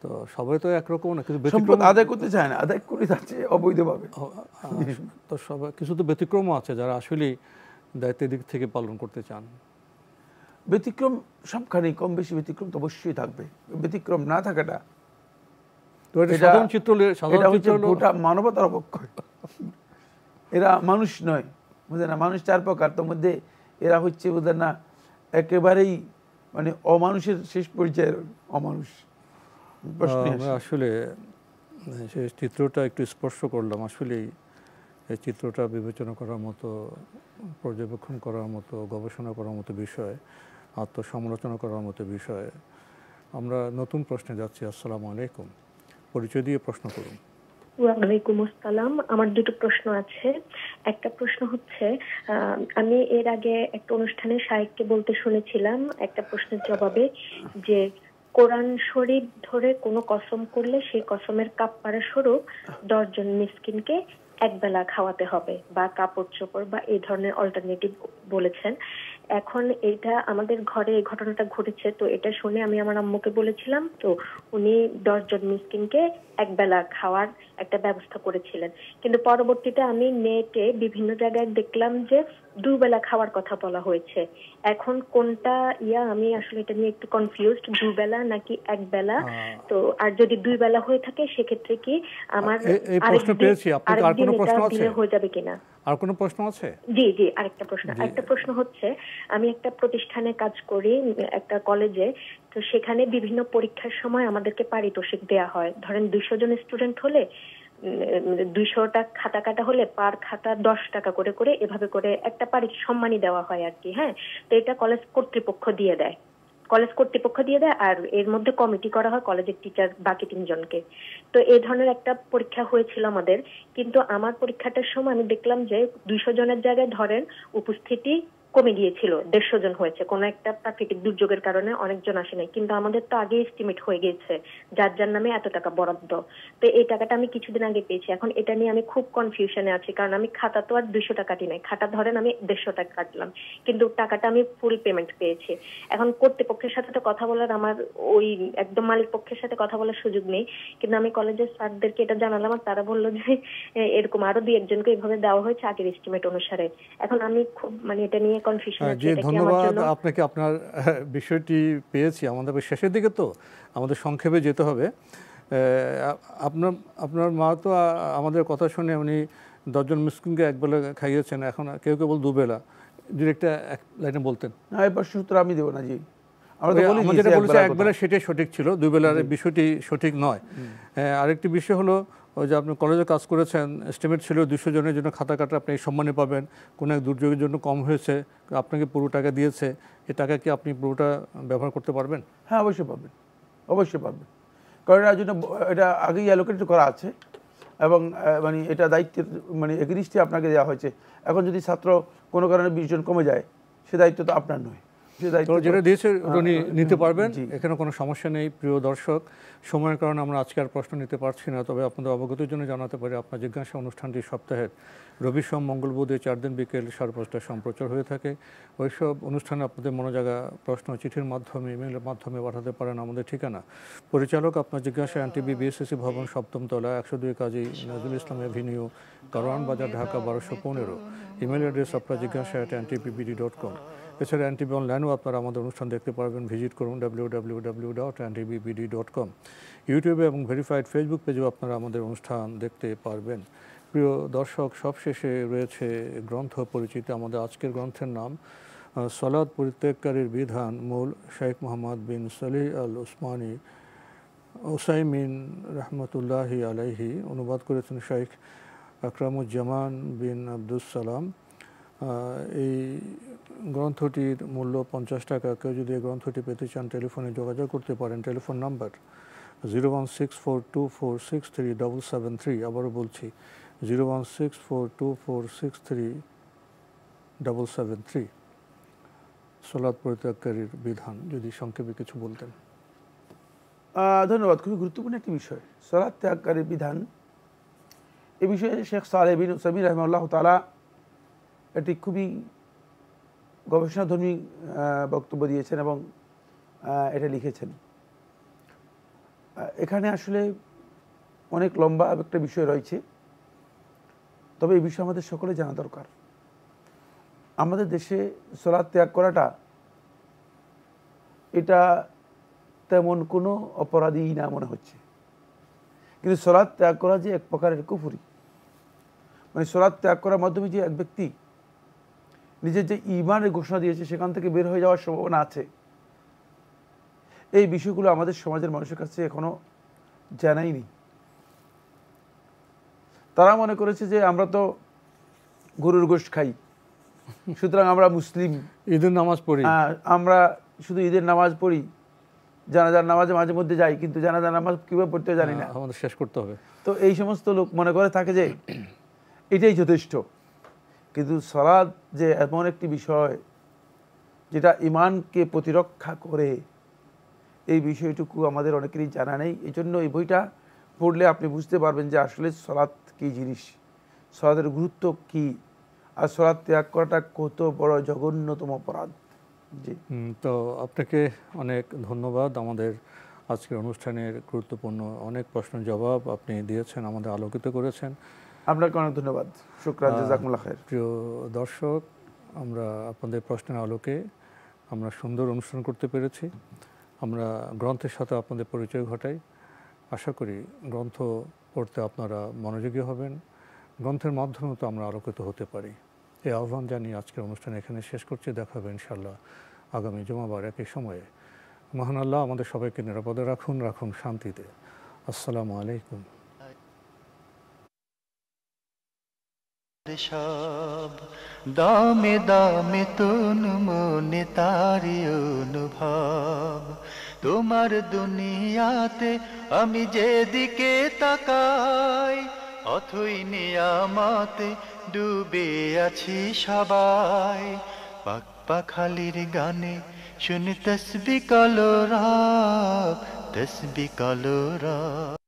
তো সবাই তো একরকম না, কিন্তু সম্পদ আদায় করতে চায় না, আদায় করে যাচ্ছে অবৈধভাবে। তো সবাই কিছু তো ব্যতিক্রমও আছে যারা আসলে দায়িত্বের দিক থেকে পালন করতে চান। ব্যতিক্রম সবখানেই কম বেশি ব্যতিক্রম তো অবশ্যই থাকবে। ব্যতিক্রম না থাকাটা গোটা মানবতার অবক্ষয়। এরা মানুষ নয়, বুঝলেন না? মানুষ চার প্রকার, তার মধ্যে এরা হচ্ছে বুঝলেন না একেবারেই মানে অমানুষের শেষ পর্যায়ের অমানুষ। আসলে সেই চিত্রটা একটু স্পর্শ করলাম। আসলে এই চিত্রটা বিবেচনা করার মতো, পর্যবেক্ষণ করার মতো, গবেষণা করার মতো বিষয়, আত্মসমালোচনা করার মতো বিষয়। আমরা নতুন প্রশ্নে যাচ্ছি। আসসালামু আলাইকুম, পরিচয় দিয়ে প্রশ্ন করুন। ওয়ালাইকুম আসসালাম। আমার দুটো প্রশ্ন আছে। একটা প্রশ্ন হচ্ছে, আমি এর আগে একটা অনুষ্ঠানে শায়েখকে বলতে শুনেছিলাম একটা প্রশ্নের জবাবে যে কোরআন শরীফ ধরে কোনো কসম করলে সেই কসমের কাফারা স্বরূপ 10 জন মিসকিনকে একবেলা খাওয়াতে হবে, বা কাপড় চোপড় বা এই ধরনের অল্টারনেটিভ বলেছেন। এখন এটা আমাদের ঘরে এই ঘটনাটা ঘটেছে, তো এটা শুনে আমি আমার আম্মুকে বলেছিলাম, তো উনি 10 জন মিসকিনকে একবেলা খাওয়ার একটা ব্যবস্থা করেছিলেন। কিন্তু পরবর্তীতে আমি নেটে বিভিন্ন জায়গায় দেখলাম যে 2 বেলা খাওয়ার কথা বলা হয়েছে। এখন কোনটা আমি আসলে এটা নিয়ে একটু কনফিউজড, 2 বেলা নাকি 1 বেলা। তো আর যদি 2 বেলা হয়ে থাকে সেক্ষেত্রে কি আমার এই প্রশ্ন পেয়েছি, আপনার আর কোনো প্রশ্ন আছে? হয়ে যাবে কিনা? আর কোনো প্রশ্ন আছে? জি, আরেকটা প্রশ্ন হচ্ছে, আমি একটা প্রতিষ্ঠানে কাজ করি, একটা কলেজে। তো সেখানে বিভিন্ন পরীক্ষার সময় আমাদেরকে পারিতোষিক দেয়া হয়। ধরেন 200 জন স্টুডেন্ট হলে 200টা খাতা কাটা হলে পার খাতা 10 টাকা করে করে এভাবে করে একটা সম্মানী দেওয়া হয় আর কি। হ্যাঁ, তো এটা কলেজ কর্তৃপক্ষ দিয়ে দেয়, আর এর মধ্যে কমিটি করা হয় কলেজের টিচার বাকি 3 জনকে। তো এই ধরনের একটা পরীক্ষা হয়েছিল আমাদের, কিন্তু আমার পরীক্ষাটার সময় আমি দেখলাম যে 200 জনের জায়গায় ধরেন উপস্থিতি কমে গিয়েছিল, 150 জন হয়েছে। কোন একটা প্রাকৃতিক দুর্যোগের কারণে অনেকজন আসে নাই, কিন্তু আমাদের তো আগে এস্টিমেট হয়ে গিয়েছে যার যার নামে এত টাকা বরাদ্দ। তো এই টাকাটা আমি কিছুদিন আগে পেয়েছি। এখন এটা নিয়ে আমি খুব কনফিউশনে আছি, কারণ আমি খাতা তো আর 200 টাকা কাটি নাই, খাতা ধরেন আমি 150 টাকা কাটলাম, কিন্তু টাকাটা আমি ফুল পেমেন্ট পেয়েছি। এখন কর্তৃপক্ষের সাথে তো কথা বলার, আমার ওই একদম মালিক পক্ষের সাথে কথা বলার সুযোগ নেই, কিন্তু আমি কলেজের স্যারদেরকে এটা জানালাম, আর তারা বললো যে এরকম আরো 2-1 জনকে এইভাবে দেওয়া হয়েছে আগের এস্টিমেট অনুসারে। এখন আমি খুব এটা নিয়ে কনফিউশন আছে। ধন্যবাদ আপনাকে, আপনার বিষয়টি পেয়েছি। আমাদের শেষের দিকে তো আমাদের সংক্ষেপে যেতে হবে। আপনার মা তো আমাদের কথা শুনে উনি 10 জন মিসকিনকে একবেলা খাইয়েছেন, এখন কেউ কেউ বল 2 বেলা। ডিরেক্টর এক লাইনে বলতেন। না, এই প্রশ্ন উত্তর আমি দেব না। জি, আমরা যেটা বলেছি একবেলা সেটাই সঠিক ছিল, 2 বেলার বিষয়টি সঠিক নয়। আরেকটি বিষয় হলো, ওই যে আপনি কলেজে কাজ করেছেন, এস্টিমেট ছিল 200 জনের জন্য খাতা কাটা আপনি এই সম্মানে পাবেন, কোনো এক দুর্যোগের জন্য কম হয়েছে, আপনাকে পুরো টাকা দিয়েছে, এই টাকা কি আপনি পুরোটা ব্যবহার করতে পারবেন? হ্যাঁ, অবশ্যই পাবেন, অবশ্যই পাবেন, কারণ এর জন্য এটা আগেই অ্যালোকেট করা আছে এবং মানে এটা দায়িত্বের এগেনিস্টে আপনাকে দেওয়া হয়েছে। এখন যদি ছাত্র কোনো কারণে 20 জন কমে যায়, সে দায়িত্ব তো আপনার নয়, যেটা দিয়েছে উনি নিতে পারবেন, এখানে কোনো সমস্যা নেই। প্রিয় দর্শক, সময়ের কারণে আমরা আজকে আর প্রশ্ন নিতে পারছি না, তবে আপনাদের অবগতির জন্য জানাতে পারি আপনার জিজ্ঞাসা অনুষ্ঠানটি সপ্তাহের রবি সোম মঙ্গল বুধে 4 দিন বিকেল 5:30 সম্প্রচার হয়ে থাকে। ওইসব অনুষ্ঠানে আপনাদের মনোজাগা প্রশ্ন চিঠির মাধ্যমে, ইমেইলের মাধ্যমে পাঠাতে পারেন। আমাদের ঠিকানা পরিচালক আপনার জিজ্ঞাসা, এনটিভি বিএসসি ভবন, 7ম তলা, 102 কাজী নজরুল ইসলাম এভিনিউ, কারওয়ান বাজার, ঢাকা 1215। ইমেইল অ্যাড্রেস আপনার জিজ্ঞাসা @ntvbd.com। এছাড়া এনটিভি অনলাইনেও আপনারা আমাদের অনুষ্ঠান দেখতে পারবেন, ভিজিট করুন www.ntvbd.com। ইউটিউবে এবং ভেরিফাইড ফেসবুক পেজেও আপনারা আমাদের অনুষ্ঠান দেখতে পারবেন। প্রিয় দর্শক, সবশেষে রয়েছে গ্রন্থ পরিচিতি। আমাদের আজকের গ্রন্থের নাম সালাত পরিত্যাগকারীর বিধান মূল শেখ মোহাম্মদ বিন সলিহ আল উসমানী উসাইমিন রহমতুল্লাহি আলাইহি, অনুবাদ করেছেন শেখ আকরামুজ্জামান বিন আব্দুস সালাম। এই গ্রন্থটির মূল্য 50 টাকা। কেউ যদি এই গ্রন্থটি পেতে চান টেলিফোনে যোগাযোগ করতে পারেন। Telephone number 01642463773। আবারও বলছি 01642463773। সালাত পরিত্যাগকারীর বিধান, যদি সংক্ষেপে কিছু বলতেন। ধন্যবাদ। খুবই গুরুত্বপূর্ণ একটি বিষয় সালাত ত্যাগকারীর বিধান। এ বিষয়ে শেখ সালেহ বিন উসাইমিন রাহিমাহুল্লাহ তাআলা এটি খুবই গবেষণাধর্মী বক্তব্য দিয়েছেন এবং এটা লিখেছেন। এখানে আসলে অনেক লম্বা একটা বিষয় রয়েছে, তবে এই বিষয়ে আমাদের সকলে জানা দরকার। আমাদের দেশে সালাত ত্যাগ করাটা এটা তেমন কোনো অপরাধী না মনে হচ্ছে, কিন্তু সালাত ত্যাগ করা যে এক প্রকারের কুফরি, মানে সালাত ত্যাগ করার মাধ্যমে যে এক ব্যক্তি নিজের যে ঈমানের ঘোষণা দিয়েছে সেখান থেকে বের হয়ে যাওয়ার সম্ভাবনা আছে, এই বিষয়গুলো আমাদের সমাজের মানুষের কাছে এখনো জানাই নেই। তারা মনে করেছে যে আমরা তো গরুর গোশত খাই, সুতরাং আমরা মুসলিম, ঈদের নামাজ পড়ি, আমরা শুধু ঈদের নামাজ পড়ি, জানাজার নামাজে মাঝে মধ্যে যাই, কিন্তু জানাজার নামাজ কিভাবে পড়তে জানি না, আমাদের শেষ করতে হবে। তো এই সমস্ত লোক মনে করে থাকে যে এটাই যথেষ্ট। কিন্তু সালাত যে এমন একটি বিষয় যেটা ঈমানকে প্রতিরক্ষা করে, এই বিষয়টুকু আমাদের অনেকেরই জানা নেই। এই জন্য এই বইটা পড়লে আপনি বুঝতে পারবেন যে আসলে সালাত কী জিনিস, সালাতের গুরুত্ব কী, আর সালাত ত্যাগ করাটা কত বড় জঘন্যতম অপরাধ। জি, তো আপনাকে অনেক ধন্যবাদ। আমাদের আজকের অনুষ্ঠানের গুরুত্বপূর্ণ অনেক প্রশ্ন জবাব আপনি দিয়েছেন, আমাদের আলোকিত করেছেন। আপনাকে অনেক ধন্যবাদ। শুকরান, জাযাকুমুল্লাহ খায়র। প্রিয় দর্শক, আমরা আপনাদের প্রশ্নের আলোকে আমরা সুন্দর অনুষ্ঠান করতে পেরেছি। আমরা গ্রন্থের সাথে আপনাদের পরিচয় ঘটাই। আশা করি গ্রন্থ পড়তে আপনারা মনোযোগী হবেন, গ্রন্থের মাধ্যমে তো আমরা আলোকিত হতে পারি। এই আহ্বান জানিয়ে আজকের অনুষ্ঠান এখানে শেষ করছি। দেখা হবে ইনশাআল্লাহ আগামী জুমাবার একই সময়ে। মহান আল্লাহ আমাদের সবাইকে নিরাপদে রাখুন, রাখুন শান্তিতে। আসসালামু আলাইকুম। সব দামে দামে তন মনে তারি অনুভব, তোমার দুনিয়াতে আমি যেদিকে তাকাই, অথই নিয়ামতে ডুবে আছি সবাই। পাক পাখালির গানে শুনি তসবিহ কলরব, তসবিহ কলরব।